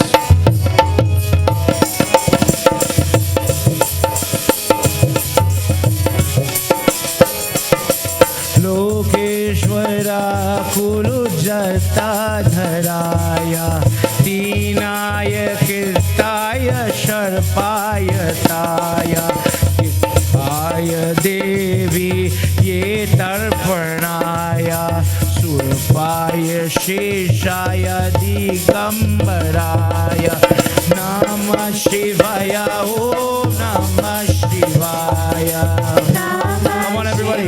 Lokeshwara kulu jata dharaya Dinaya kirtaya sharpaya taya Kirtaya devi ye tarpanaya Surpaya sheshaya digambaraya Namah Shivaya Om Namah Shivaya. Come on everybody.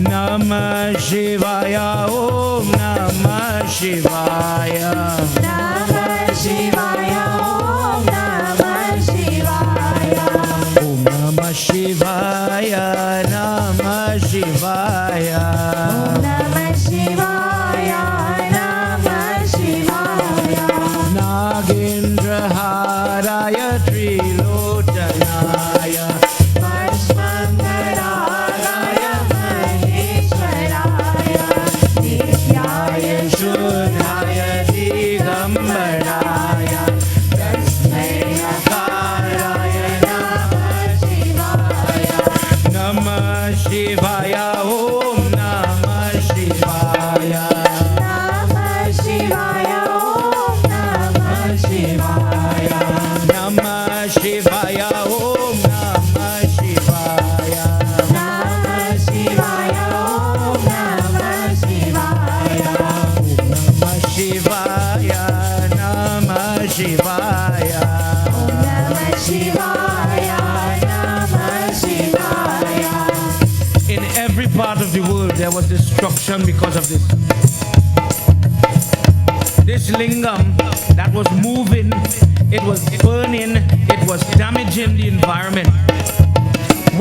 Namah Shivaya, Om Namah Shivaya. Namah Shivaya, Om Namah Shivaya. Om Namah Shivaya, Namah Shivaya. Om Namah Shivaya, Namah Shivaya. Nagendra Haraya Trilotanaya. Part of the world there was destruction because of this. This lingam that was moving, it was burning, it was damaging the environment.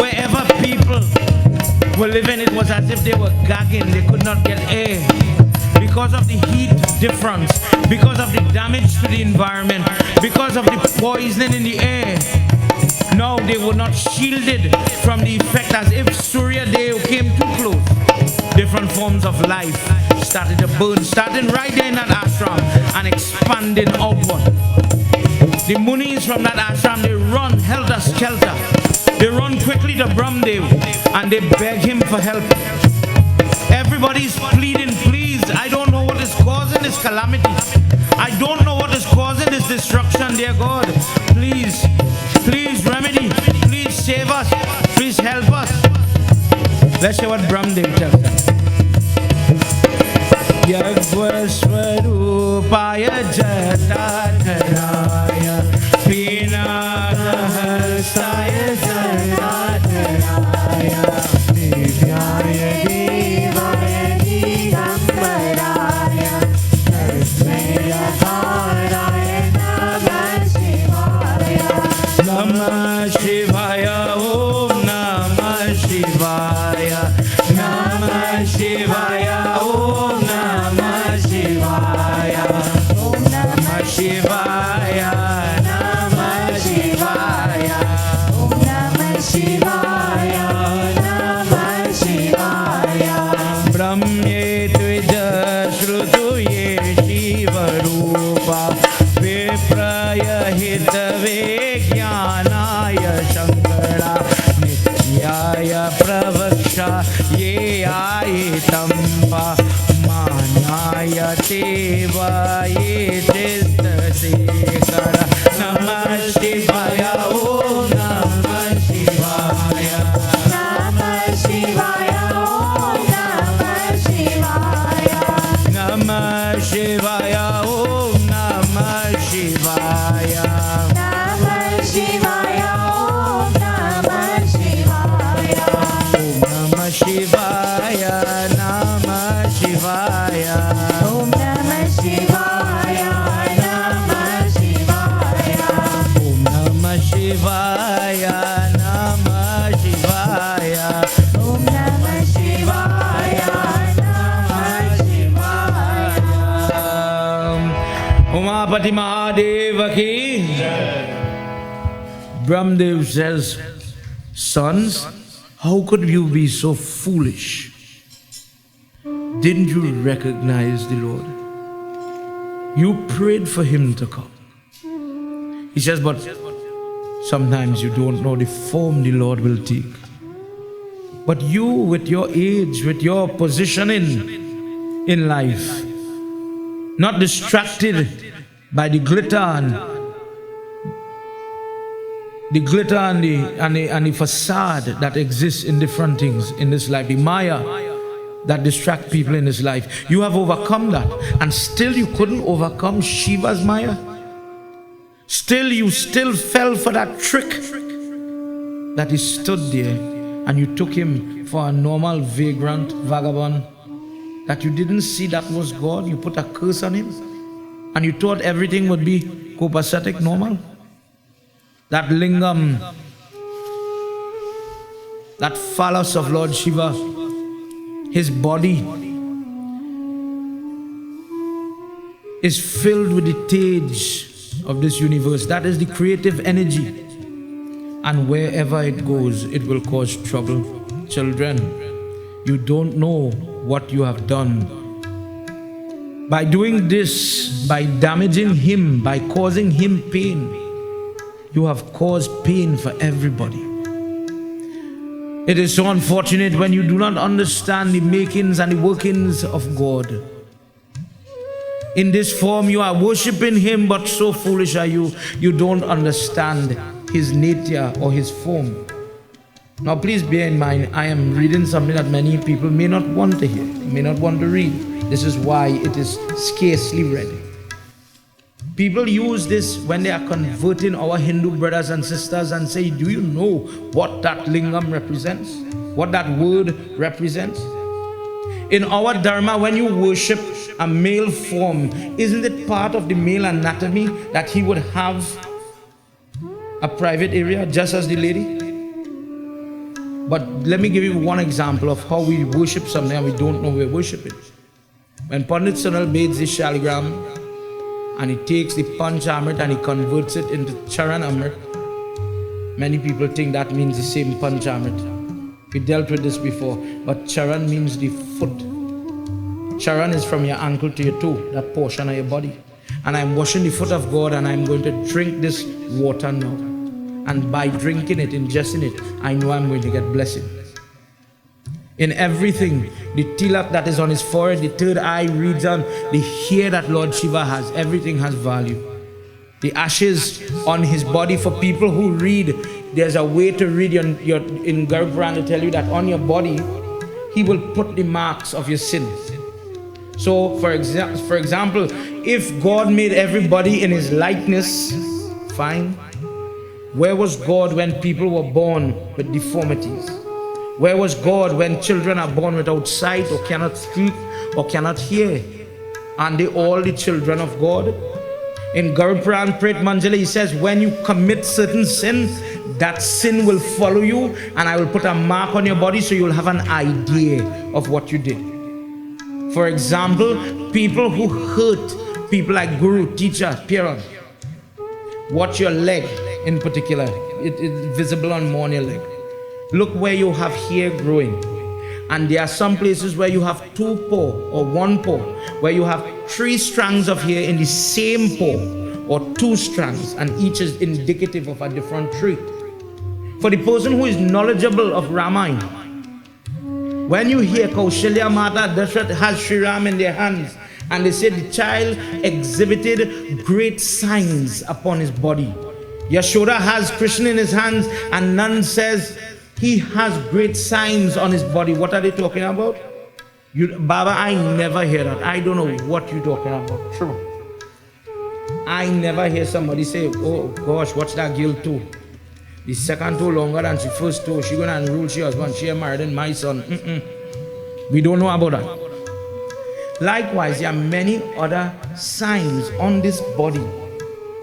Wherever people were living, it was as if they were gagging, they could not get air. Because of the heat difference, because of the damage to the environment, because of the poisoning in the air. No, they were not shielded from the effect, as if Surya Dev came too close. Different forms of life started to burn, starting right there in that ashram and expanding outward. The munis from that ashram, they run helter-skelter. They run quickly to Brahmdev and they beg him for help. Everybody's pleading, please, I don't know what is causing this calamity. I don't know what is causing this destruction, dear God. Please, please remedy, please save us, please help us. Let's hear what Brahmdev tells them. Yagna Swarupaya Jatataraya Pinanaharsaya Jatataraya Divyaya Devaya Digambaraya Karsna Karaya Namah Shivaya. Namah Shivaya, Om Namah Shivaya. Namah Shivaya, Om Namah Shivaya. Om Namah Shivaya, Namah Shivaya. Om Namah Shivaya, Namah Shivaya. Brahmye Tvija Shrutuye Shiva Rupa Vipraya Hitave Jnanaya Shankara Nityaya Pravaksha Ye Aye Tampa Mana Seva Ye Chitta Sekara Namah Shivaya Om Namah Shivaya Namah Shivaya Om Namah Shivaya Namah Shivaya Om Namah Shivaya Namah Shivaya Om Namah Shivaya Om Namah Shivaya Namah Shivaya Om Namah Shivaya Namah Shivaya Om Namah Shivaya Namah Shivaya Om Namah Shivaya Namah Shivaya Umapati Mahadeva ki. Brahmdev says, sons, how could you be so foolish? Didn't you recognize the Lord? You prayed for him to come. He says, but sometimes you don't know the form the Lord will take. But you, with your age, with your positioning in life, not distracted by the glitter and the facade that exists in different things in this life, the Maya that distract people in this life. You have overcome that, and still you couldn't overcome Shiva's Maya. You still fell for that trick that he stood there and you took him for a normal vagrant vagabond that you didn't see that was God. You put a curse on him and you thought everything would be copacetic, normal. That Lingam, that phallus of Lord Shiva, his body is filled with the Tej of this universe. That is the creative energy. And wherever it goes, it will cause trouble. Children, you don't know what you have done. By doing this, by damaging him, by causing him pain, you have caused pain for everybody. It is so unfortunate when you do not understand the makings and the workings of God. In this form, you are worshipping him, but so foolish are you, you don't understand his nature or his form. Now please bear in mind, I am reading something that many people may not want to hear, may not want to read. This is why it is scarcely read. People use this when they are converting our Hindu brothers and sisters and say, do you know what that Lingam represents? What that word represents? In our Dharma, when you worship a male form, isn't it part of the male anatomy that he would have a private area just as the lady? But let me give you one example of how we worship something and we don't know we're worshiping. When Pandit Sunal bathes the shaligram and he takes the Panch Amrit and he converts it into Charan Amrit, many people think that means the same Panch Amrit. We dealt with this before, but Charan means the foot. Charan is from your ankle to your toe, that portion of your body. And I'm washing the foot of God and I'm going to drink this water now. And by drinking it, ingesting it, I know I'm going to get blessing. In everything, the tilak that is on his forehead, the third eye reads on, the hair that Lord Shiva has, everything has value. The ashes on his body, for people who read, there's a way to read in Puran to tell you that on your body, he will put the marks of your sins. So, for example, if God made everybody in his likeness, fine. Where was God when people were born with deformities? Where was God when children are born without sight or cannot speak or cannot hear? Aren't they all the children of God? In Puran Pret Manjali, he says, when you commit certain sin, that sin will follow you and I will put a mark on your body so you'll have an idea of what you did. For example, people who hurt people like guru, teacher, parent. Watch your leg in particular. It is visible on more on your leg. Look where you have hair growing. And there are some places where you have two paw or one paw, where you have 3 strands of hair in the same paw, or 2 strands, and each is indicative of a different trait. For the person who is knowledgeable of Ramayana, when you hear Kaushalya Mata Dashrath has Shri Ram in their hands, And they said the child exhibited great signs upon his body. Yashoda has Krishna in his hands, and Nand says he has great signs on his body. What are they talking about? Baba, I never hear that. I don't know what you're talking about. True. I never hear somebody say, oh gosh, what's that girl too? The second toe longer than she first toe. She gonna unrule she husband. She married in my son. We don't know about that. Likewise, there are many other signs on this body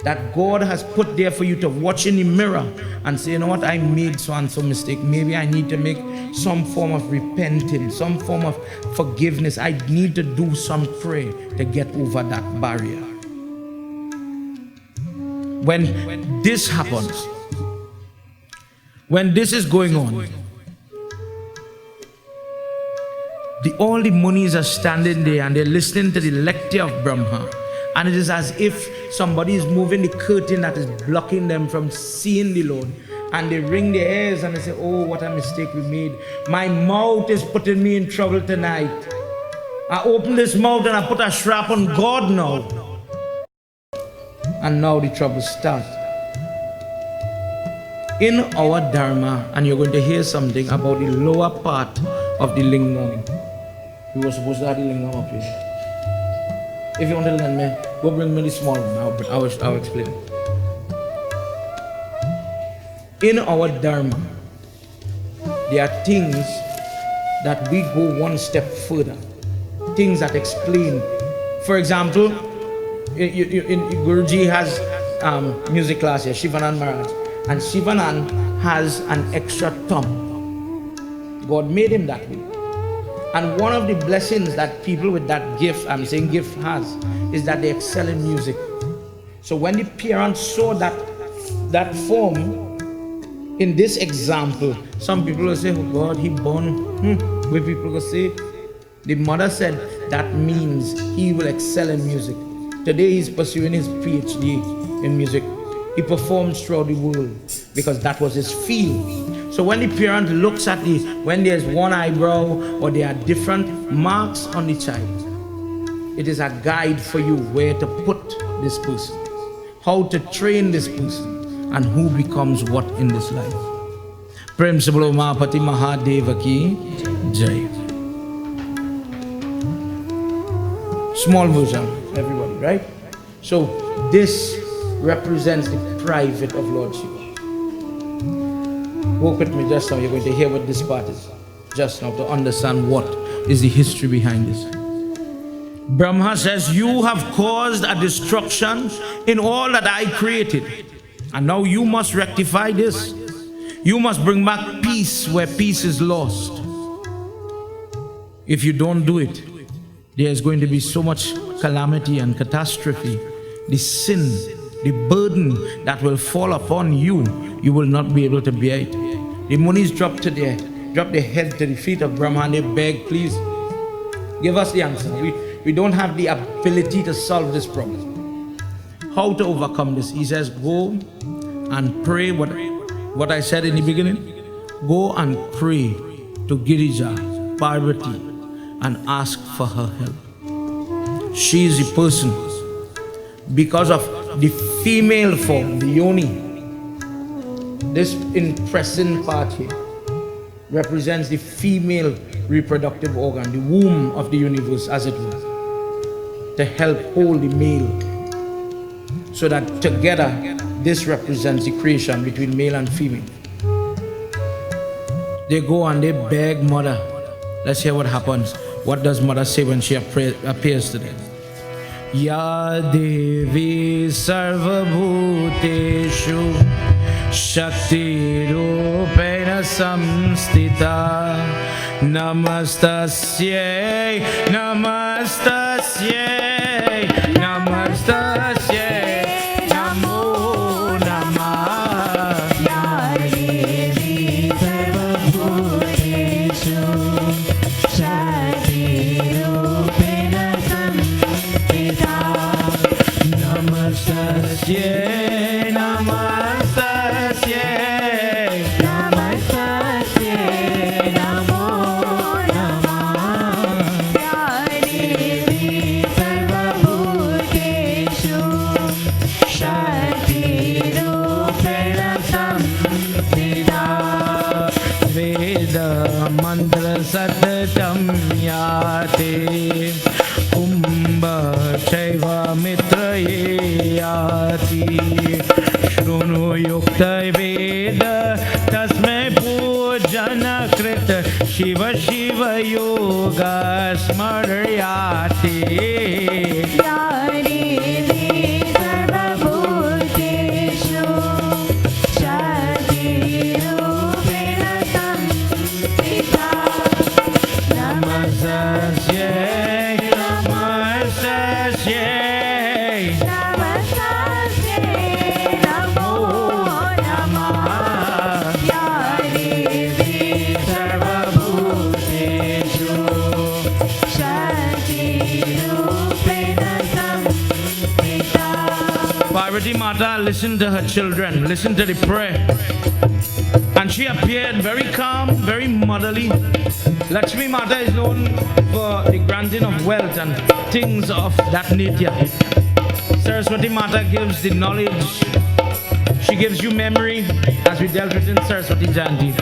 that God has put there for you to watch in the mirror and say, you know what, I made so and so mistake. Maybe I need to make some form of repentance, some form of forgiveness. I need to do some prayer to get over that barrier. When this happens, when this is going on, all the munis are standing there and they're listening to the lecture of Brahma. And it is as if somebody is moving the curtain that is blocking them from seeing the Lord. And they wring their ears and they say, oh, what a mistake we made. My mouth is putting me in trouble tonight. I open this mouth and I put a strap on God now. And now the trouble starts. In our Dharma, and you're going to hear something about the lower part of the Lingam. We were supposed to have the Lingam up here. If you want to lend me, go bring me the small one. I'll explain it. In our Dharma, there are things that we go one step further. Things that explain. For example, Guruji has music class here, Shivanand Maharaj. And Shivanand has an extra thumb. God made him that way. And one of the blessings that people with that gift, I'm saying gift, has, is that they excel in music. So when the parents saw that form, in this example, some people will say, oh God, he born. Where people will say, the mother said, that means he will excel in music. Today he's pursuing his PhD in music. He performs throughout the world because that was his field. So when the parent looks at when there's one eyebrow or there are different marks on the child, it is a guide for you where to put this person, how to train this person, and who becomes what in this life. Prem se bolo Mahapati Mahadeva ki Jai. Small version, everybody, right? So this represents the private of Lord Shiva. Walk with me just now. You're going to hear what this part is just now to understand what is the history behind this. Brahma says, you have caused a destruction in all that I created, and now you must rectify this. You must bring back peace where peace is lost. If you don't do it, there's going to be so much calamity and catastrophe. The sin, the burden that will fall upon you, you will not be able to bear it. The munis drop their head to the feet of Brahma and they beg, please, give us the answer. We don't have the ability to solve this problem. How to overcome this? He says, go and pray what I said in the beginning. Go and pray to Girija, Parvati, and ask for her help. She is the person, because of the female form, the yoni. This impressing part here represents the female reproductive organ, the womb of the universe, as it were, to help hold the male. So that together, this represents the creation between male and female. They go and they beg mother. Let's hear what happens. What does mother say when she appears to them? Ya Devi Sarva Bhuteshu Shakti Rupena Samstita Namastasye Namastasye Namastasye Namo Namah Ya Devi Sarva Bhuteshu Shakti Rupena Samstita Namastasye Namastasye Namastasye Namo Namah Ya Devi yukta veda tasmai pujan krit Shiva Shiva yoga smaryate. Parvati Mata listened to her children, listened to the prayer, and she appeared very calm, very motherly. Lakshmi Mata is known for the granting of wealth and things of that nature. Saraswati Mata gives the knowledge. She gives you memory, as we dealt with in Saraswati Jayanti.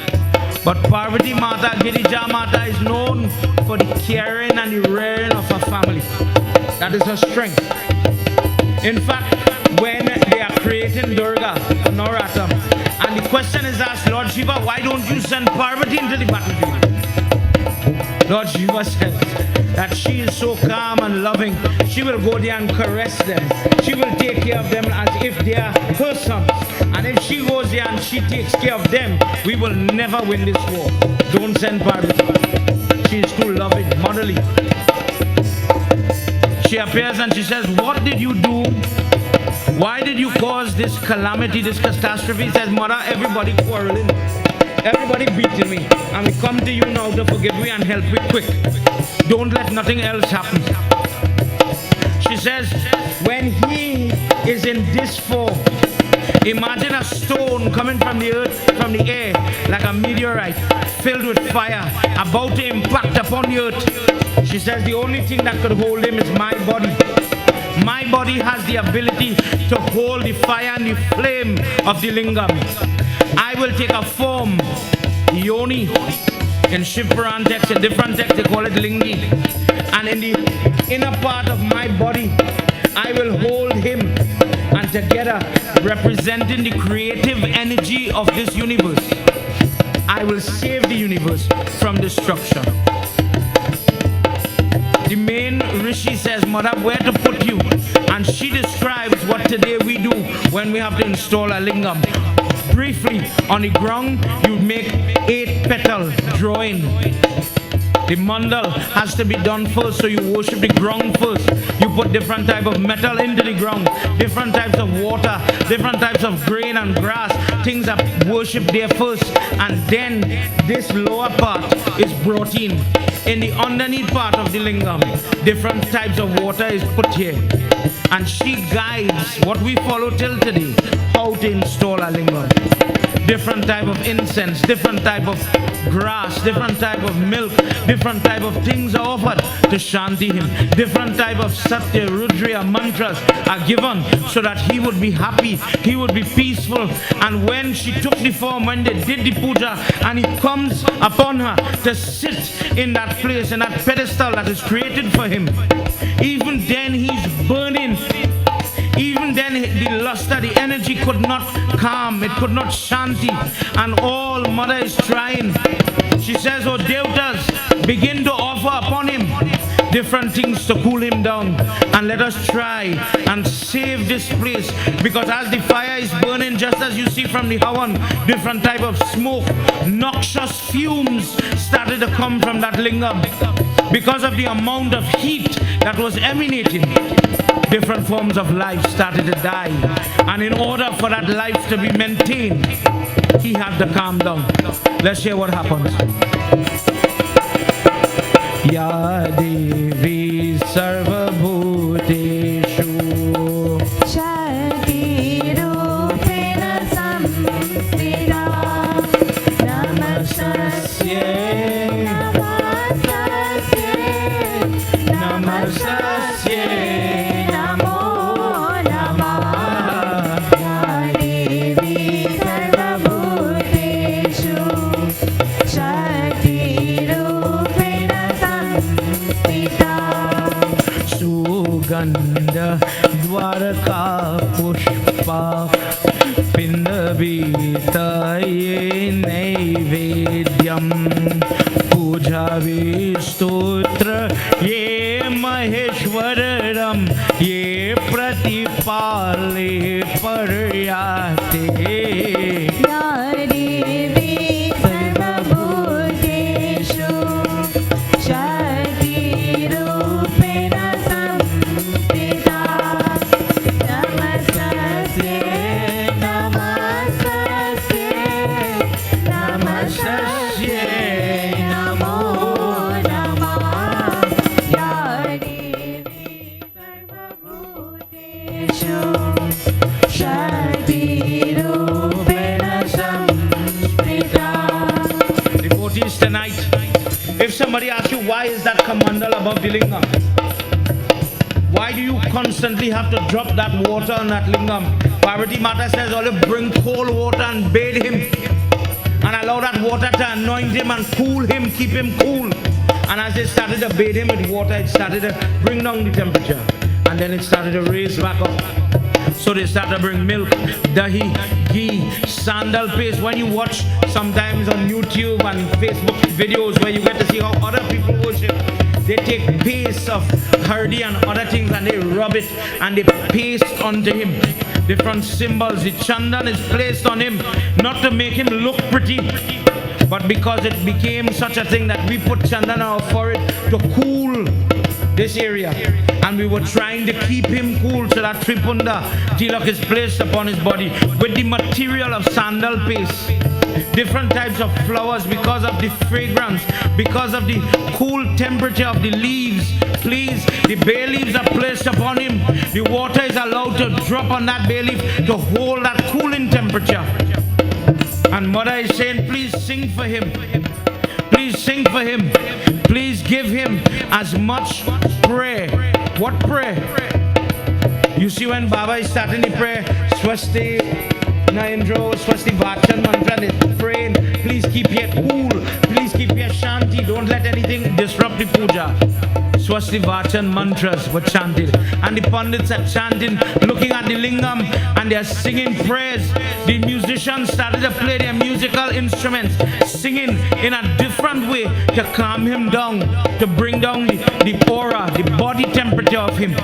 But Parvati Mata, Girija Mata is known for the caring and the rearing of her family. That is her strength. In fact, when they are creating Durga, Navratri, and the question is asked, Lord Shiva, why don't you send Parvati into the battlefield? Lord Shiva says that she is so calm and loving, she will go there and caress them. She will take care of them as if they are her sons. And if she goes there and she takes care of them, we will never win this war. Don't send Parvati. She is too loving, motherly. She appears and she says, what did you do? Why did you cause this calamity, this catastrophe? He says, Mother, everybody quarreling. Everybody beating me. And we come to you now to forgive me and help me quick. Don't let nothing else happen. She says, when he is in this form, imagine a stone coming from the earth, from the air, like a meteorite, filled with fire, about to impact upon the earth. She says, the only thing that could hold him is my body. My body has the ability to hold the fire and the flame of the Lingam. I will take a form, Yoni. In Shiv Puran text, a different text, they call it Lingi. And in the inner part of my body, I will hold him. And together, representing the creative energy of this universe, I will save the universe from destruction. The main Rishi says, Mother, where to put you? And she describes what today we do when we have to install a Lingam. Briefly, on the ground, you make 8-petal drawing. The mandal has to be done first, so you worship the ground first. You put different type of metal into the ground, different types of water, different types of grain and grass. Things are worshipped there first, and then this lower part is brought in. In the underneath part of the Lingam, different types of water is put here. And she guides what we follow till today, how to install a Lingam. Different type of incense, different type of grass, different type of milk, different type of things are offered to Shanti him. Different type of Satya, Rudra mantras are given so that he would be happy, he would be peaceful. And when she took the form, when they did the puja, and he comes upon her to sit in that place, in that pedestal that is created for him, even then he's burning. Even then the luster, the energy could not calm, it could not shanti, and all Mother is trying. She says, oh Devtas, begin to offer upon him different things to cool him down, and let us try and save this place, because as the fire is burning, just as you see from the Havan, different type of smoke, noxious fumes started to come from that Lingam because of the amount of heat that was emanating. Different forms of life started to die, and in order for that life to be maintained, he had to calm down. Let's hear what happens. Ya Devi Sarva Bhuteshu Shakti Rupena Samstita Namastasye Namastasye Namastasye Namo Namah Ya Devi Sarva Bhuteshu Shakti Rupena Samstita. Vitaye Naivedyam Pujave Stotra Ye Maheshwararam Ye Pratipale Paryate या देवी सर्वभूतेषु शक्तिरूपेण संस्थिता नमस्तस्यै नमस्तस्यै नमो नमः या देवी सर्वभूतेषु शक्तिरूपेण संस्थिता. Devotees, tonight, if somebody asks you why is that kamandal above the lingam, why do you constantly have to drop that water on that lingam? Parvati Mata says, Olive, bring cold water and bathe him and allow that water to anoint him and cool him, keep him cool. And as they started to bathe him with water, it started to bring down the temperature, and then it started to raise back up. So they start to bring milk, dahi, ghee, sandal paste. When you watch sometimes on YouTube and Facebook videos where you get to see how other people worship, they take paste of hardi and other things and they rub it and they paste onto him. Different symbols, the chandan is placed on him, not to make him look pretty, but because it became such a thing that we put chandan on our forehead to cool this area. And we were trying to keep him cool, so that Tripunda tilak is placed upon his body with the material of sandal paste. Different types of flowers, because of the fragrance, because of the cool temperature of the leaves. Please, the bay leaves are placed upon him. The water is allowed to drop on that bay leaf to hold that cooling temperature. And Mother is saying, please sing for him. Please sing for him. Please give him as much prayer. What prayer? You see, when Baba is starting the prayer, Swasti Naindro, Swasti Vachan mantra, is praying, please keep your cool, please keep your shanti, don't let anything disrupt the puja. Swasti Vachan mantras were chanted, and the Pandits are chanting, looking at the lingam, and they are singing prayers. The musicians started to play their musical instruments, singing in a different way to calm him down, to bring down the aura, the body temperature of him.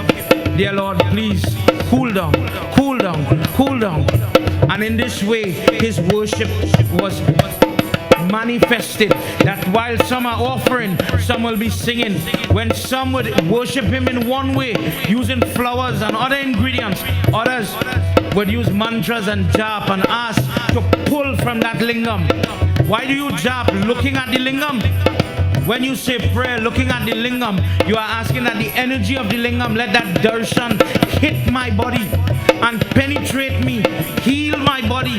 Dear Lord, please cool down, cool down, cool down. And in this way, his worship was manifested, that while some are offering, some will be singing. When some would worship him in one way, using flowers and other ingredients, others would use mantras and jap and ask to pull from that lingam. Why do you jap? Looking at the lingam. When you say prayer, looking at the lingam, you are asking that the energy of the lingam, let that darshan hit my body and penetrate me, heal my body,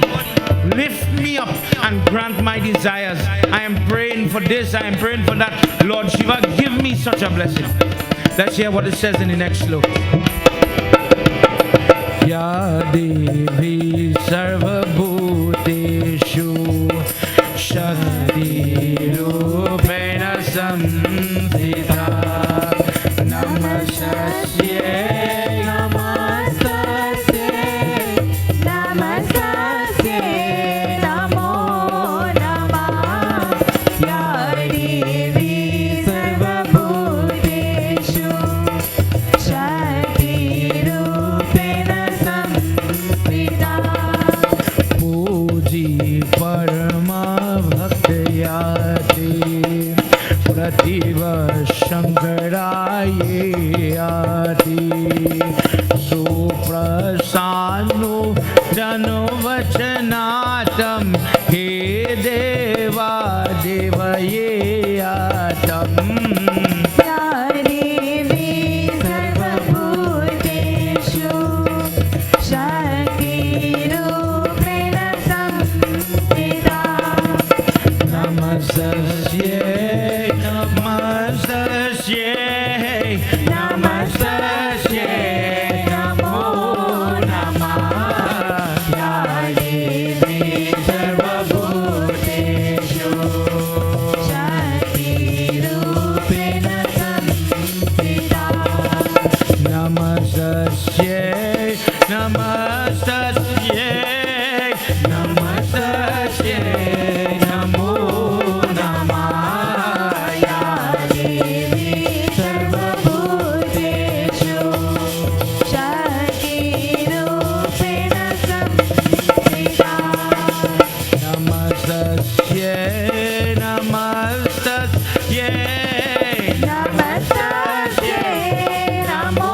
lift me up and grant my desires. I am praying for this, I am praying for that. Lord Shiva, give me such a blessing. Let's hear what it says in the next sloka. Ya Devi Sarvabhuteshu Shakti Rupena Samsita Namastasye Namastasye Namastasye Namo Namah Ya Devi Sarvabhuteshu Shakti Rupena Samsita Puji Parama Bhaktayate Prativa Shankaraye Adi Suprasanu Jano Vachanatam He Deva Devaye Atam Ya Devi Sarvabhuteshu Shakti Rupena Samsthita Namastasye Namastasye Namastasye Namo Namah Ya Devi Sarvabhuteshu Namaste Namo Namaya Devi Sarvabhuteshu Shakti Rupena Samsita Namaste Namaste Namaste Namo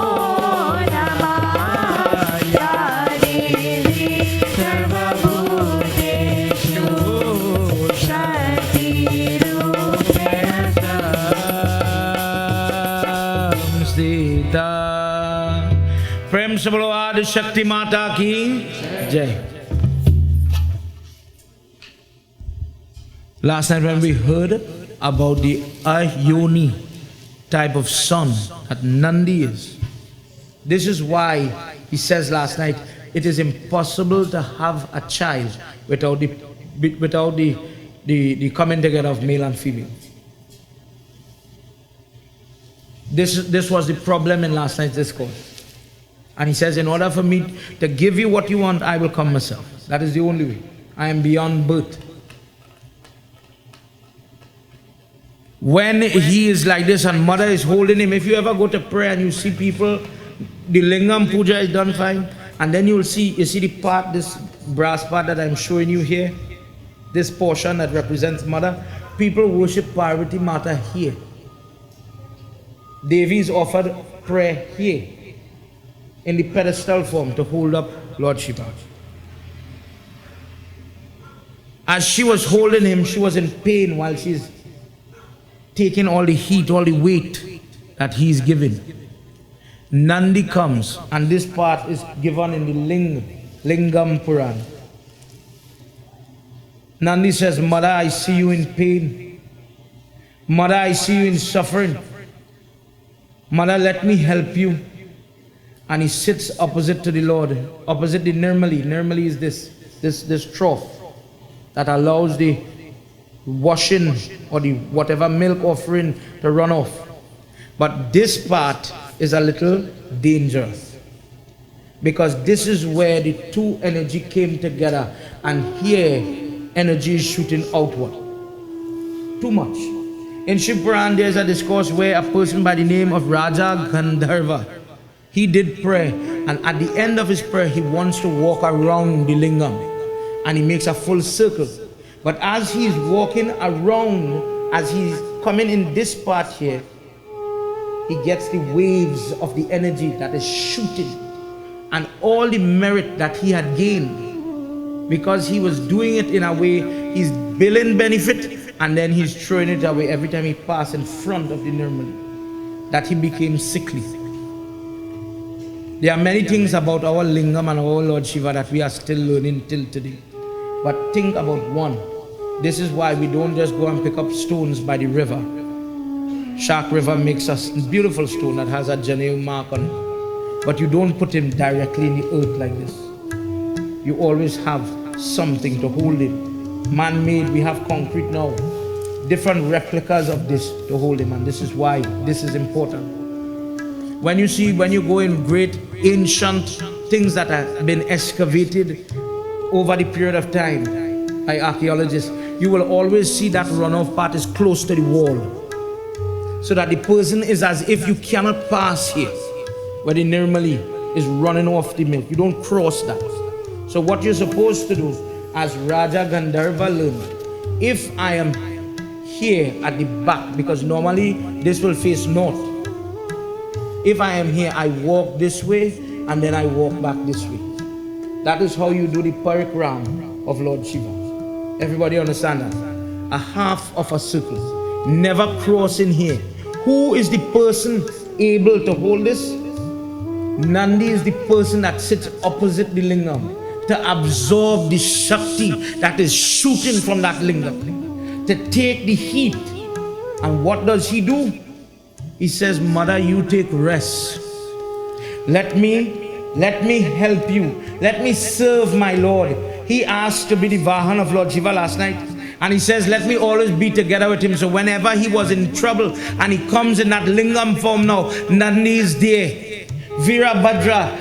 Namaya Devi Sarvabhuteshu Shakti Rupena Samsita. प्रेम से बोलो आदि शक्ति माता की जय. Last night when we heard about the Ayoni type of son that Nandi is, this is why he says last night it is impossible to have a child without the coming together of male and female. This was the problem in last night's discourse. And he says, in order for me to give you what you want, I will come myself. That is the only way. I am beyond birth. When he is like this and mother is holding him, if you ever go to prayer and you see people, the Lingam puja is done fine, and then you see the part, this brass part that I'm showing you here, this portion that represents mother, people worship Parvati Mata here. Devi is offered prayer here, in the pedestal form to hold up Lord Shiva. As she was holding him, she was in pain while she's taking all the heat, all the weight that he's given. Nandi comes, and this part is given in the Lingam Puran. Nandi says, Mother, I see you in pain. Mother, I see you in suffering. Mother, let me help you. And he sits opposite to the Lord, opposite the Nirmali. Nirmali is this trough that allows the washing or the whatever milk offering to run off. But this part is a little dangerous, because this is where the two energy came together, and here energy is shooting outward. Too much. In Shiv Puran there's a discourse where a person by the name of Raja Gandharva, he did pray, and at the end of his prayer he wants to walk around the Lingam, and he makes a full circle. But as he's walking around, as he's coming in this part here, he gets the waves of the energy that is shooting, and all the merit that he had gained, because he was doing it in a way, he's billing benefit, and then he's throwing it away every time he passes in front of the Nirmali, that he became sickly. There are many things about our Lingam and our Lord Shiva that we are still learning till today. But think about one. This is why we don't just go and pick up stones by the river. Shark River makes a beautiful stone that has a Janeu mark on it. But you don't put him directly in the earth like this. You always have something to hold him. Man-made, we have concrete now. Different replicas of this to hold him, and this is why this is important. When you go in great ancient things that have been excavated over the period of time by archaeologists, you will always see that runoff part is close to the wall, so that the person is as if you cannot pass here, where the Nirmali is running off the milk. You don't cross that. So what you're supposed to do, as Raja Gandharva learned, if I am here at the back, because normally this will face north, if I am here, I walk this way and then I walk back this way. That is how you do the parikram of Lord Shiva. Everybody understand that? A half of a circle, never crossing here. Who is the person able to hold this? Nandi is the person that sits opposite the Lingam, to absorb the Shakti that is shooting from that Lingam, to take the heat. And what does he do? He says, Mother, you take rest. Let me help you. Let me serve my Lord. He asked to be the Vahan of Lord Shiva last night. And he says, let me always be together with him. So whenever he was in trouble and he comes in that Lingam form now, Nandi is there. Virabhadra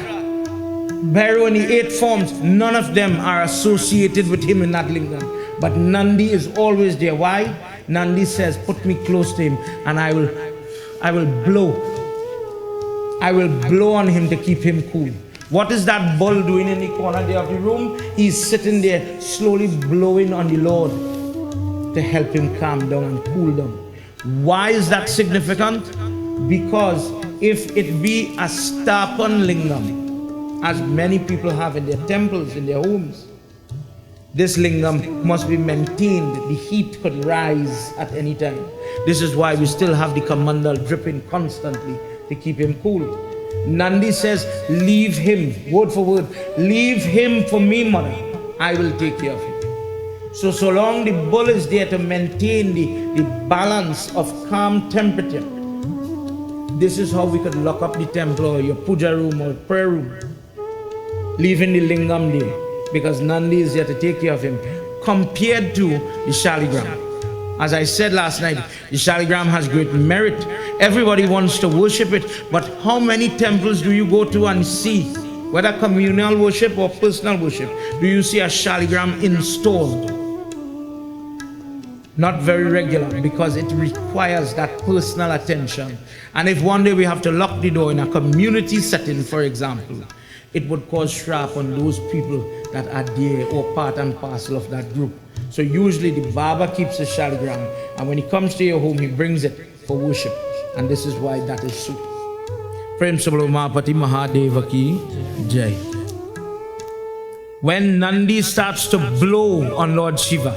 Bhairava in the 8 forms, none of them are associated with him in that lingam. But Nandi is always there. Why? Nandi says, put me close to him and I will blow. I will blow on him to keep him cool. What is that bull doing in the corner there of the room? He's sitting there slowly blowing on the Lord to help him calm down and cool down. Why is that significant? Because if it be a Stapan lingam, as many people have in their temples, in their homes, this lingam must be maintained. The heat could rise at any time. This is why we still have the kamandal dripping constantly to keep him cool. Nandi says, leave him, word for word, leave him for me, mother. I will take care of him. So long the bull is there to maintain the balance of calm temperature. This is how we could lock up the temple or your puja room or prayer room. Leaving the lingam there, because Nandi is there to take care of him, compared to the shaligram. As I said last night, the shaligram has great merit. Everybody wants to worship it, but how many temples do you go to and see, whether communal worship or personal worship, do you see a shaligram installed? Not very regular, because it requires that personal attention. And if one day we have to lock the door in a community setting, for example, it would cause shrap on those people that are there or part and parcel of that group. So usually the Baba keeps a shaligram, and when he comes to your home, he brings it for worship. And this is why that is so. Prem Sabalo Mahapati Mahadeva ki Jai. When Nandi starts to blow on Lord Shiva,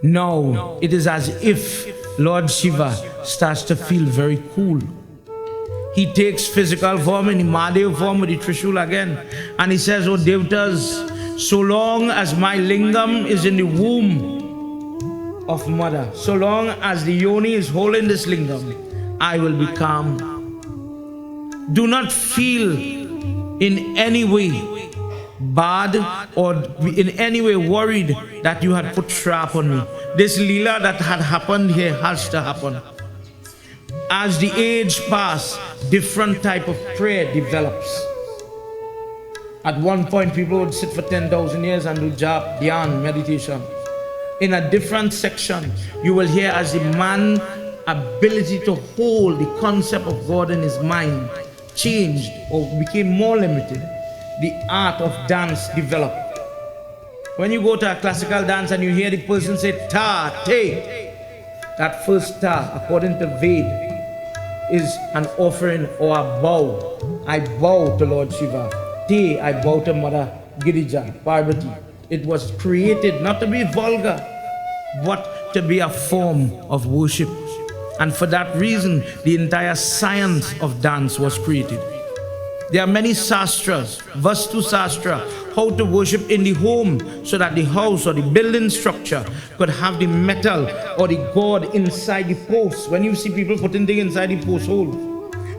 now it is as if Lord Shiva starts to feel very cool. He takes physical form in the Mahadev form with the Trishul again. And he says, oh Devatas, so long as my lingam is in the womb of mother, so long as the yoni is holding this lingam, I will be calm. Do not feel in any way bad or in any way worried that you had put trap on me. This lila that had happened here has to happen. As the age passes, different type of prayer develops. At one point, people would sit for 10,000 years and do jap, dhyan, meditation. In a different section, you will hear as the man's ability to hold the concept of God in his mind changed or became more limited. The art of dance developed. When you go to a classical dance and you hear the person say ta, te, that first ta, according to Ved, is an offering or a bow. I bow to Lord Shiva. Te, I bow to Mother Girija, Parvati. It was created not to be vulgar, but to be a form of worship. And for that reason, the entire science of dance was created. There are many sastras, Vastu Sastra, how to worship in the home so that the house or the building structure could have the metal or the god inside the post. When you see people putting things inside the post hole,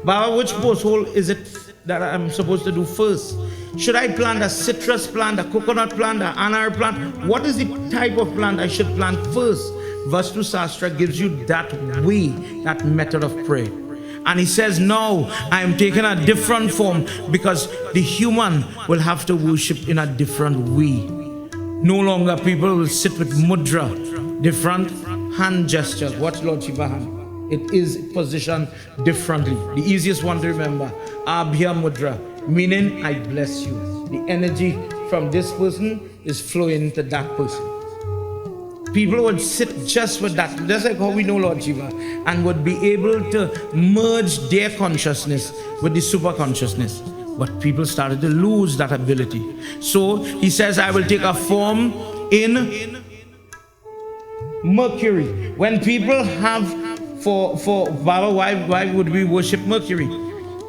Baba, which post hole is it that I'm supposed to do first? Should I plant a citrus plant, a coconut plant, an anar plant? What is the type of plant I should plant first? Vastu Sastra gives you that way, that method of prayer. And he says, no, I am taking a different form because the human will have to worship in a different way. No longer people will sit with mudra, different hand gestures. Watch Lord Shiva hand. It is positioned differently. The easiest one to remember, Abhya Mudra, meaning I bless you. The energy from this person is flowing to that person. People would sit just with that, just like how we know Lord Shiva, and would be able to merge their consciousness with the super consciousness. But people started to lose that ability. So he says, I will take a form in Mercury. When people have, for Baba, why would we worship Mercury?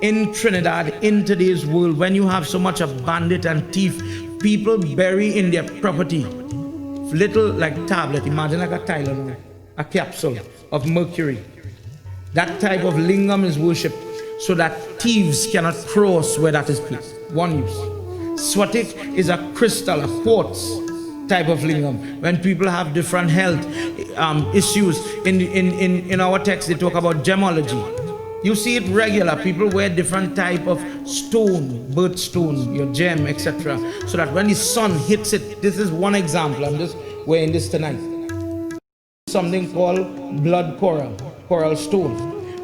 In Trinidad, in today's world, when you have so much of bandit and thief, people bury in their property little like tablet, imagine like a Tylenol, a capsule of mercury. That type of lingam is worshipped so that thieves cannot cross where that is placed. One use. Swatik is a crystal, a quartz type of lingam. When people have different health issues, in our text they talk about gemology. You see it regular. People wear different type of stone, birthstone, your gem, etc. So that when the sun hits it, this is one example. I'm just wearing this tonight. Something called blood coral stone.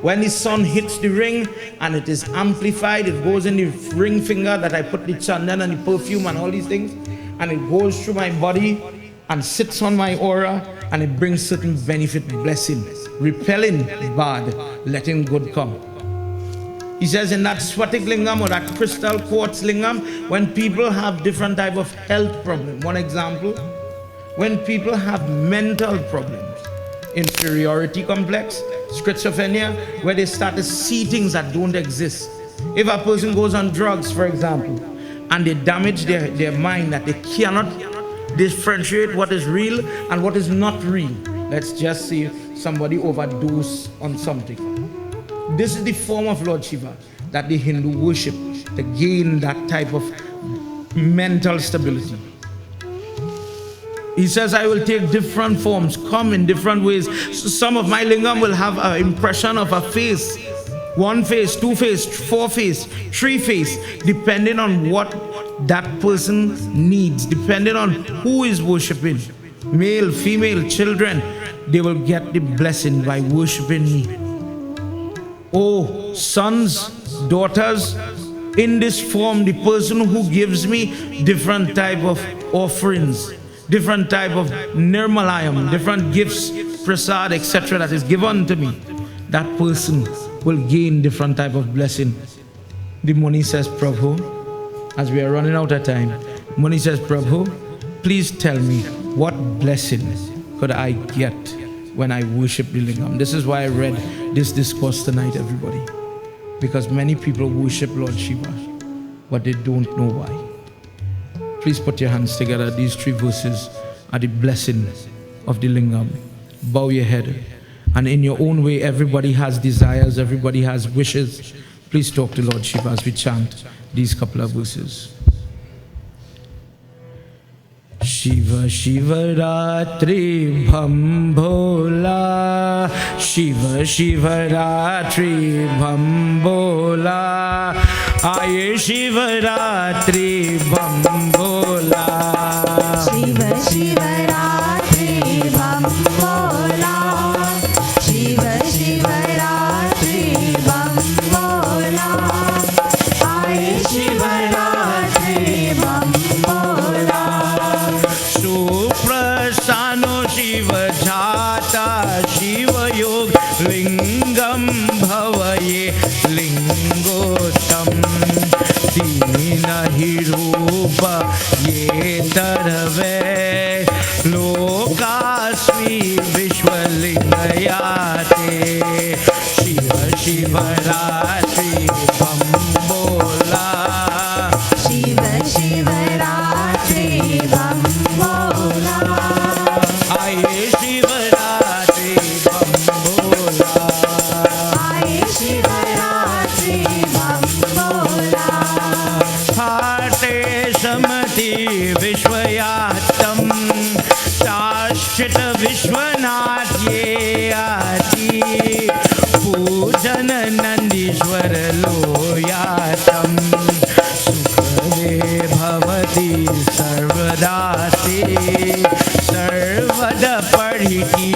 When the sun hits the ring and it is amplified, it goes in the ring finger that I put the chandan and the perfume and all these things, and it goes through my body and sits on my aura, and it brings certain benefit, blessing, repelling bad, letting good come. He says in that Swatik Lingam or that crystal quartz Lingam, when people have different type of health problem, one example, when people have mental problems, inferiority complex, schizophrenia, where they start to see things that don't exist. If a person goes on drugs, for example, and they damage their mind, that they cannot differentiate what is real and what is not real. Let's just say somebody overdose on something. This is the form of Lord Shiva that the Hindu worship to gain that type of mental stability. He says, I will take different forms, come in different ways. So some of my lingam will have an impression of a face, one face, two face, four face, three face, depending on what that person needs, depending on who is worshiping. Male, female, children, they will get the blessing by worshiping me. Oh, sons, daughters, in this form, the person who gives me different type of offerings, different type of nirmalayam, different gifts, prasad, etc. that is given to me, that person will gain different type of blessing. The Muni says, Prabhu, as we are running out of time, Muni says, Prabhu, please tell me what blessing could I get when I worship the Lingam. This is why I read this discourse tonight, everybody. Because many people worship Lord Shiva, but they don't know why. Please put your hands together. These three verses are the blessing of the Lingam. Bow your head. And in your own way, everybody has desires, everybody has wishes. Please talk to Lord Shiva as we chant these couple of verses. Shiva Shiva Ratri Bham Bhola, Shiva Shiva Ratri Bham Bhola, Aaye Shiva Ratri Bham Bhola, Shiva Shiva Ratri Bham Bhola, Shiva Shiva Ratri Bham Bhola, Aaye Shiva Ratri Bham Bhola, Suprasano Shiva Jhata Shiva Yog Lingam Bhavaye Lingotam Dina Hirupa Ye Tarave Lokasmi Vishwalingayate Shiva Shiva Ratri Bham Bhola, Shiva Shiva Ratri Bham Bhola, Aaye Shiva Ratri Bham Bhola, Aaye Shiva Ratri Bham Bhola, Harte Samati Vishwayatam Shashchita Vishwanath Ye Ati Pujan Nandishwar Loyatam Sukhade Bhavati Sarvadati Sarvada Parhiti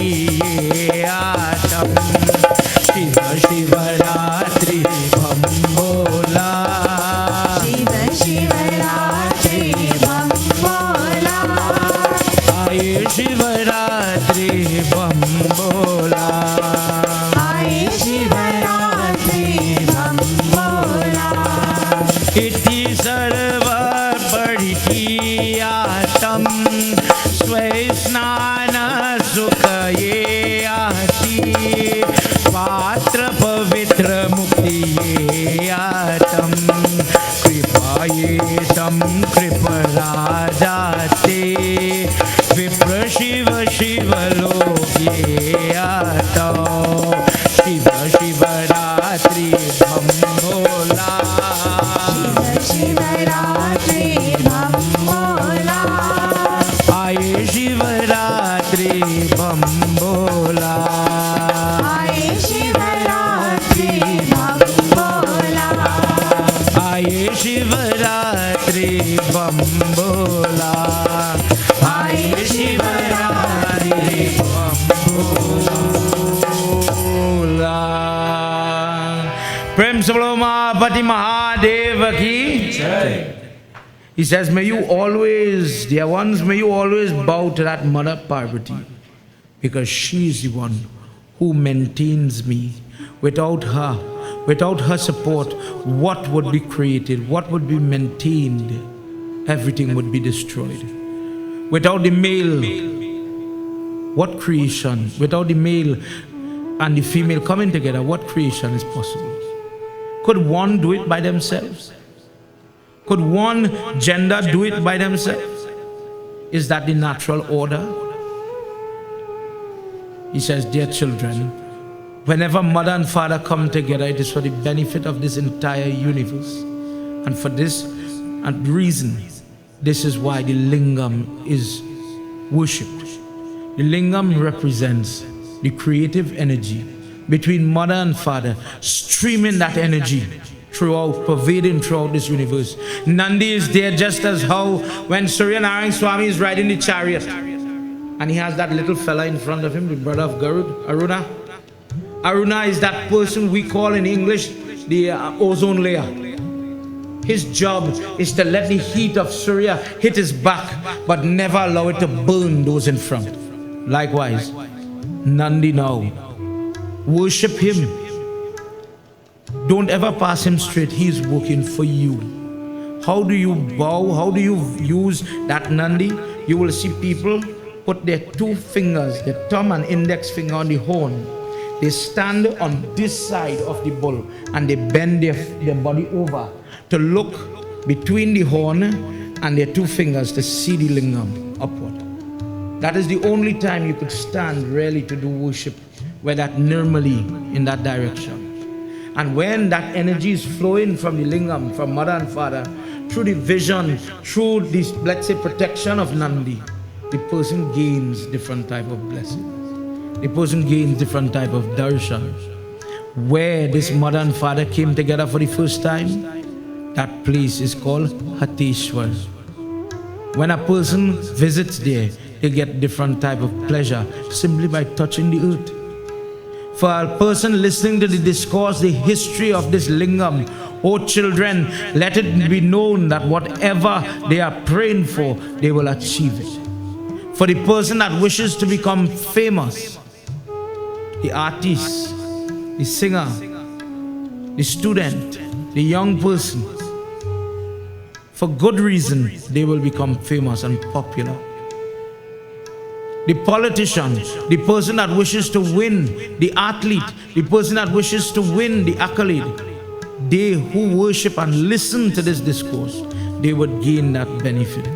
Ye Atam Shiva Shiva Ratri Bham Bhola, Shiva Shiva Ratri Bham Bhola, Aaye Shiva Ratri Bham Bhola, Aaye Shiva Ratri Bham Bhola, Iti Sarva Parhiyatam Svaisnana Sukhaye Ati Patra Pavitra Muktiye Atam Kripaye Tam Kriparajate Vipra Shiva Shiva Lokye Atam Shiva Shiva Ratri Bham Bhola, Shiva Shiva Ratri Bham Bhola, Aaye Shiva Ratri Bham Bhola, Aaye Shiva Ratri Bham Umapati Mahadeva ki Jai. He says, may you always, dear ones, may you always bow to that Mother Parvati, because she is the one who maintains me. Without her support, what would be created? What would be maintained? Everything would be destroyed. Without the male, what creation? Without the male and the female coming together, what creation is possible? Could one do it by themselves? Could one gender do it by themselves? Is that the natural order? He says, dear children, whenever mother and father come together, it is for the benefit of this entire universe. And for this reason, this is why the Lingam is worshipped. The Lingam represents the creative energy between mother and father, streaming that energy throughout, pervading throughout this universe. Nandi is there just as how when Surya Narayan Swami is riding the chariot and he has that little fella in front of him, the brother of Garud, Aruna. Aruna is that person we call in English the ozone layer. His job is to let the heat of Surya hit his back, but never allow it to burn those in front. Likewise, Nandi now, worship him. Don't ever pass him straight. He is working for you. How do you bow? How do you use that Nandi? You will see people put their two fingers, their thumb and index finger on the horn. They stand on this side of the bull and they bend their body over to look between the horn and their two fingers to see the lingam upward. That is the only time you could stand really to do worship, where that normally in that direction. And when that energy is flowing from the lingam, from mother and father, through the vision, through this, let's say, protection of Nandi, the person gains different type of blessings. The person gains different type of darshan. Where this mother and father came together for the first time, that place is called Hateshwar. When a person visits there, they get different type of pleasure simply by touching the earth. For a person listening to the discourse, the history of this lingam, oh children, let it be known that whatever they are praying for, they will achieve it. For the person that wishes to become famous, the artist, the singer, the student, the young person, for good reason, they will become famous and popular. The politician, the person that wishes to win, the athlete, the person that wishes to win the accolade, they who worship and listen to this discourse, they would gain that benefit.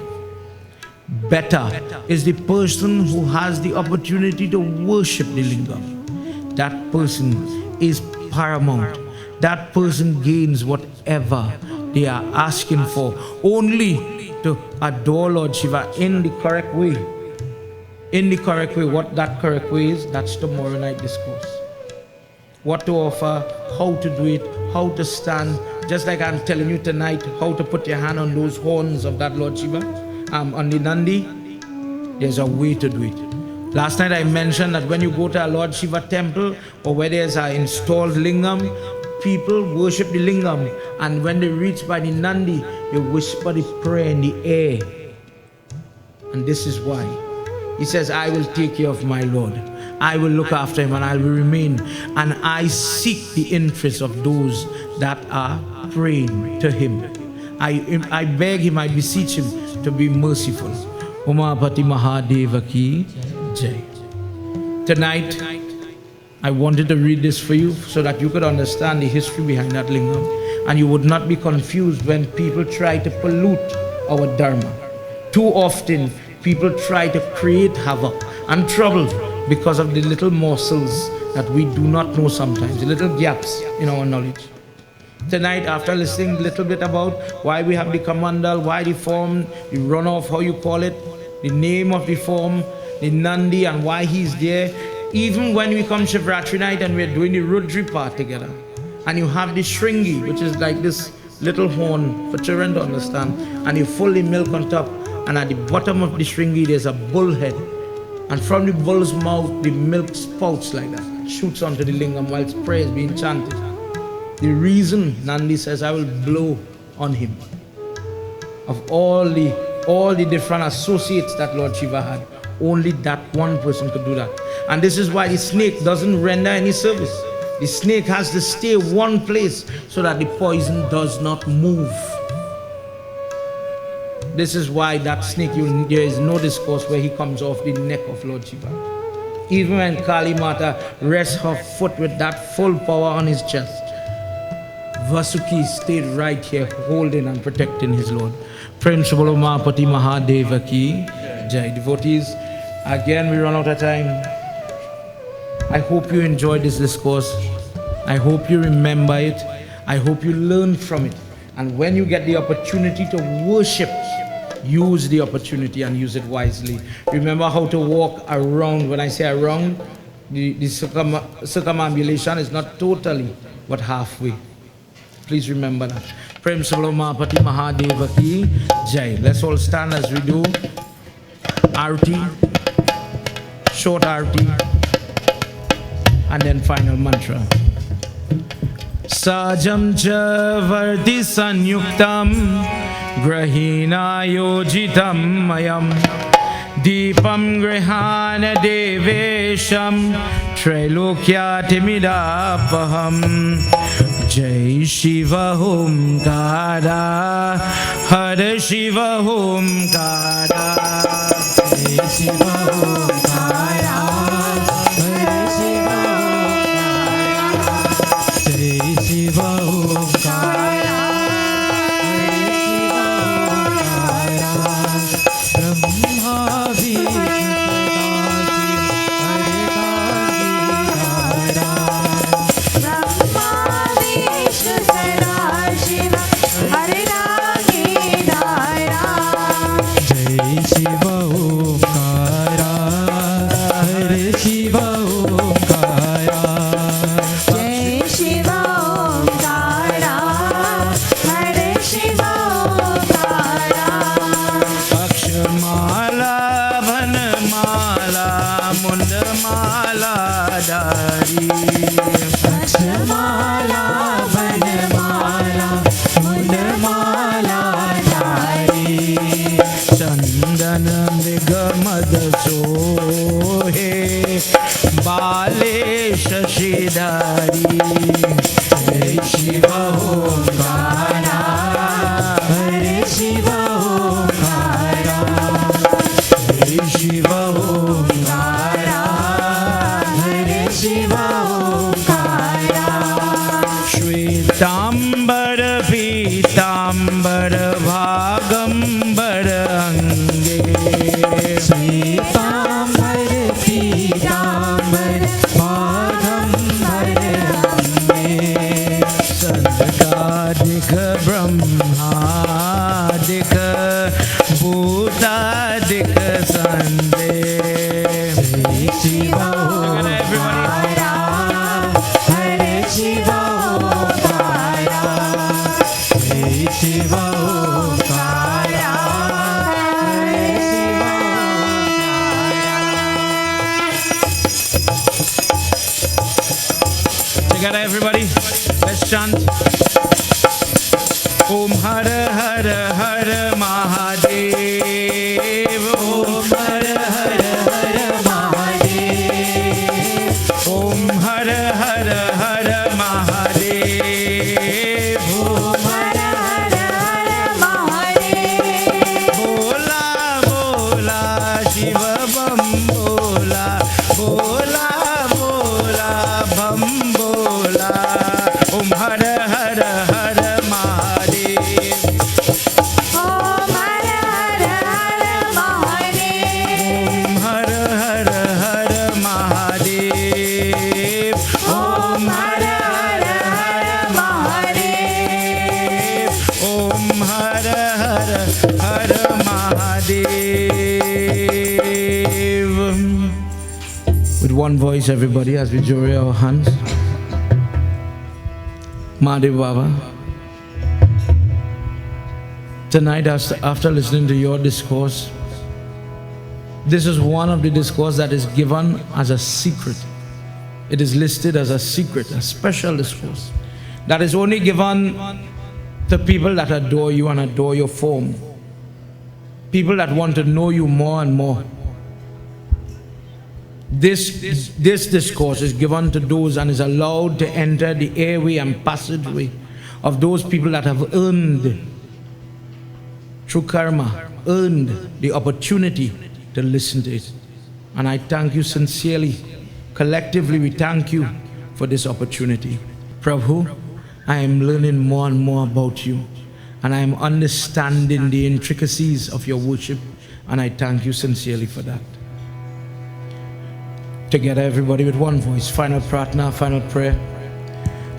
Better is the person who has the opportunity to worship the lingam. That person is paramount. That person gains whatever they are asking for, only to adore Lord Shiva in the correct way. In the correct way. What that correct way is, that's tomorrow night discourse. What to offer, how to do it, how to stand. Just like I'm telling you tonight, how to put your hand on those horns of that Lord Shiva, on the Nandi. There's a way to do it. Last night I mentioned that when you go to a Lord Shiva temple or where there's an installed lingam, people worship the lingam, and when they reach by the Nandi, they whisper the prayer in the air. And this is why. He says, I will take care of my Lord. I will look after him and I will remain. And I seek the interest of those that are praying to him. I beg him, I beseech him to be merciful. Umapati Mahadeva ki Jai. Tonight, I wanted to read this for you so that you could understand the history behind that lingam. And you would not be confused when people try to pollute our dharma. Too often, people try to create havoc and trouble because of the little morsels that we do not know sometimes, the little gaps in our knowledge. Tonight, after listening a little bit about why we have the Kamandal, why the form, the runoff, how you call it, the name of the form, the Nandi and why he's there, even when we come Shivratri night and we're doing the Rudri part together, and you have the Shringi, which is like this little horn for children to understand, and you full the milk on top, and at the bottom of the Shringi there's a bull head, and from the bull's mouth the milk spouts like that, shoots onto the lingam while prayer is being chanted. The reason Nandi says, I will blow on him. Of all the different associates that Lord Shiva had, only that one person could do that. And this is why the snake doesn't render any service. The snake has to stay one place so that the poison does not move. This is why that snake, there is no discourse where he comes off the neck of Lord Shiva. Even when Kali Mata rests her foot with that full power on his chest, Vasuki stayed right here holding and protecting his Lord. Prem Shubalo Mahapati Mahadeva ki Jai. Devotees, again we run out of time. I hope you enjoyed this discourse. I hope you remember it. I hope you learn from it. And when you get the opportunity to worship, use the opportunity and use it wisely. Remember how to walk around. When I say around, the circumambulation is not totally, but halfway. Please remember that. Prem Sabalo Mahapati Mahadeva ki Jai. Let's all stand as we do Arti, short Arti, and then final mantra. Sajam cha varti sanyuktam grahina yojitam mayam deepam grihana devesham Trailokya midapaham. Jai Shiva Hum Kada Hare Shiva Hum Kada. Jai Shiva Hum Kada Hare Shiva Hum Kada. Jai Shiva Hum Kada Hare Shiva Hum Kada. Brahma Together everybody, let's chant. Om Hara Hara Hara Mahadev. Om Hara Hara Hara Mahadev. Om Hara Hara Hara Mahadev. Om Hara Hara Hara Mahadev. Bola Bola Shiva Bam Bola. Bola Bola Bam Bola. Om Hara Hara Hara Mahadev. Om Hara Hara Hara Mahadev. Om Hara Hara Hara Mahadev. Om Hara Hara Hara Mahadev. Om Hara Hara Hara Mahadev. With one voice, everybody, as we join our hands. Mahadev Baba, tonight after listening to your discourse, this is one of the discourse that is given as a secret. It is listed as a secret, a special discourse. that is only given to people that adore you and adore your form. People that want to know you more and more. This discourse is given to those and is allowed to enter the airway and passageway of those people that have earned, through karma, earned the opportunity to listen to it. And I thank you sincerely. Collectively, we thank you for this opportunity. Prabhu, I am learning more and more about you, and I am understanding the intricacies of your worship, and I thank you sincerely for that. Together, everybody with one voice, final pratna, final prayer.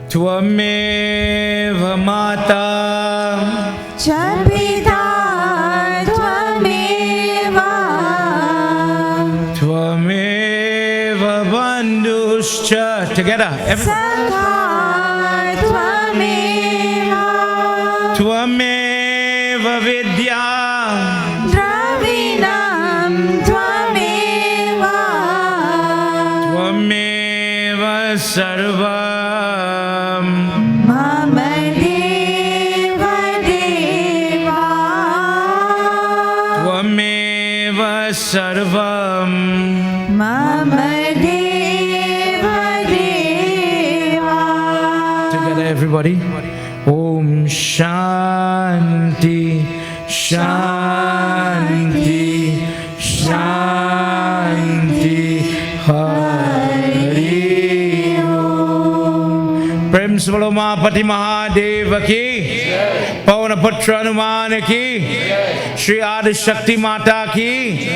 Tvameva Mata Chapita Tvameva Tvameva Bandhuscha. Together, everybody. Sakha Tvameva Tvameva Vidya Dravinam Tvameva Tvameva Sarvam Mama Deva Deva Tvameva Sarvam. Mama Deva Deva. Together, everybody. Om Shanti, Shanti, Shanti. Hari Om. Prem Svalo Mahapati Mahadeva ki, Pavana Putra Hanuman ki, Shri Adi Shakti Mata ki,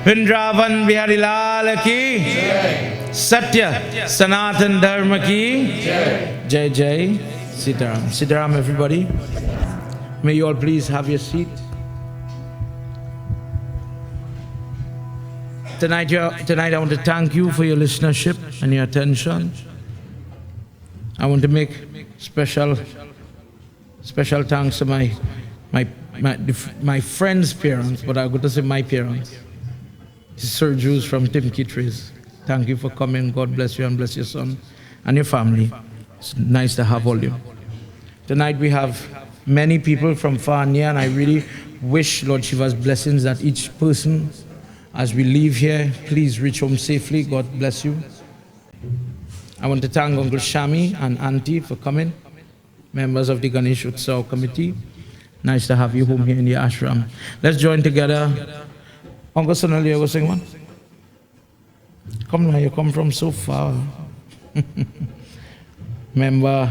Vrindavan Bihari Lal ki, Satya Sanatan Dharma ki, Jai Jai Sitaram. Sitaram, everybody. May you all please have your seat. Tonight I want to thank you for your listenership and your attention. I want to make special thanks to my friends' parents, but I'm going to say my parents. Sir Jews from Tim Kitris. Thank you for coming. God bless you and bless your son and your family. It's nice to have all you. Tonight we have many people from far and near, and I really wish Lord Shiva's blessings that each person, as we leave here, please reach home safely. God bless you. I want to thank Uncle Shami and Auntie for coming, members of the Ganesh Utsav committee. Nice to have you home here in the ashram. Let's join together. Uncle Sonali, you go sing one? Come now, you come from so far. Member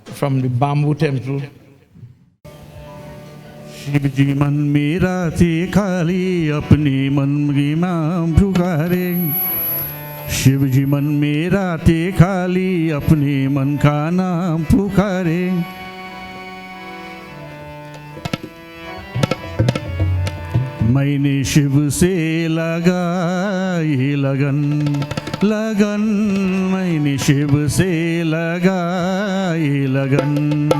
from the Bamboo Temple. Shiv जी मन मेरा थे खाली अपने मन की मां पुकारे शिव जी मन मेरा थे खाली अपने मन का नाम पुकारे मैंने शिव से लगाई लगन लगन मैंने शिव से लगाई लगन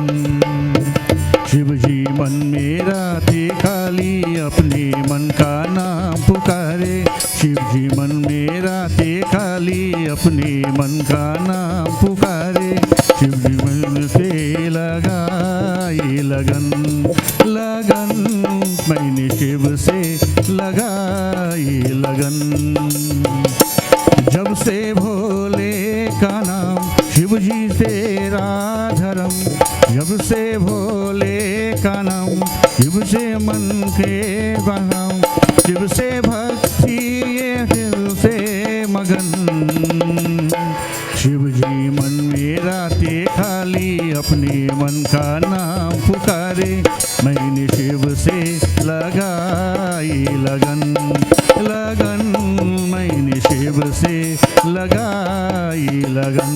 शिव जी मन मेरा थे खाली अपने मन का नाम पुकारे शिव जी मन मेरा थे खाली अपने मन का नाम पुकारे शिव जी मन से लगाई लगन लगन मैंने शिव से लगाई लगन जब से भोले का नाम शिव जी तेरा धर्म जब से भोले का नाम शिव से मन के बहाम शिव से भक्ति दिल से मगन शिव जी मन मेरा ते खाली अपने मन का नाम पुकारे मैंने शिव से लगाई लगन लगन मैंने शिव से लगाई लगन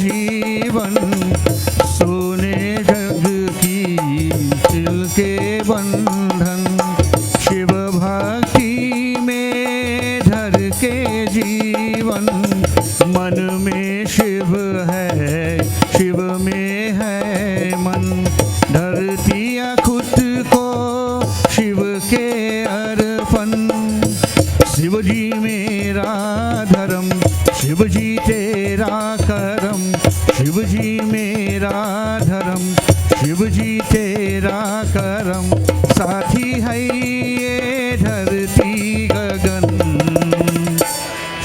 जीवन सोने जग जीवन। मन में शिव है, शिव में है मन। धरतिया खुद को शिव के अर्पण। शिव जी मेरा धर्म, शिव जी तेरा करम। शिव जी मेरा धर्म, शिव जी तेरा करम। साथी है ये धरती गगन।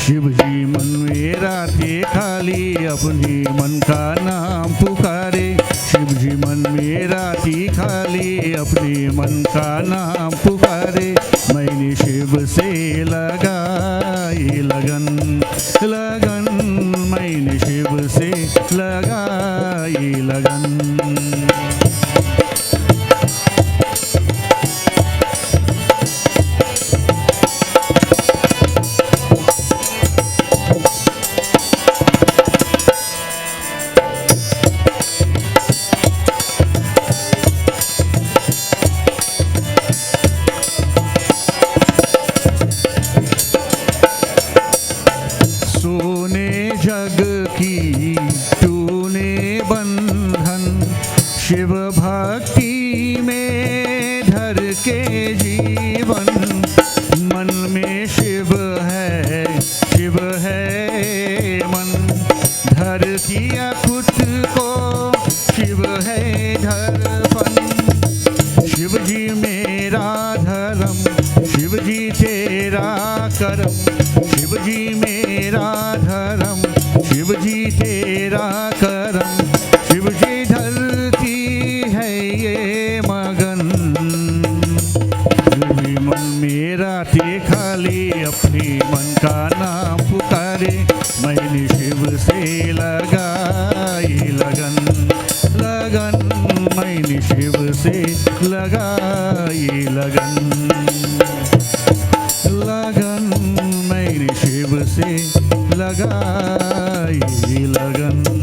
शिव जी मन मेरा थे खाली, अपनी मन का नाम पुकारे। शिव जी मन मेरा थी खाली, अपने मन का नाम पुकारे। मैंने शिव से लगाई लगन, लगन। मैंने शिव से लगाई लगन। जग की तूने बंधन। शिव भक्ति में धर के जीवन। मन में शिव है, शिव है मन। धर किया खुद को, शिव है धड़पन। शिव जी मेरा धर्म, शिव जी तेरा करम। शिव जी मेरा धर्म, शिव जी तेरा करम। शिव जी धरती है ये मगन। शिव जी मन मेरा ते खाली, अपने मन का नाम पुकारे। मैंने शिव से लगाई लगन, लगन। मैंने शिव से लगाई लगन, लगन। मैंने शिव से लगाई लगन।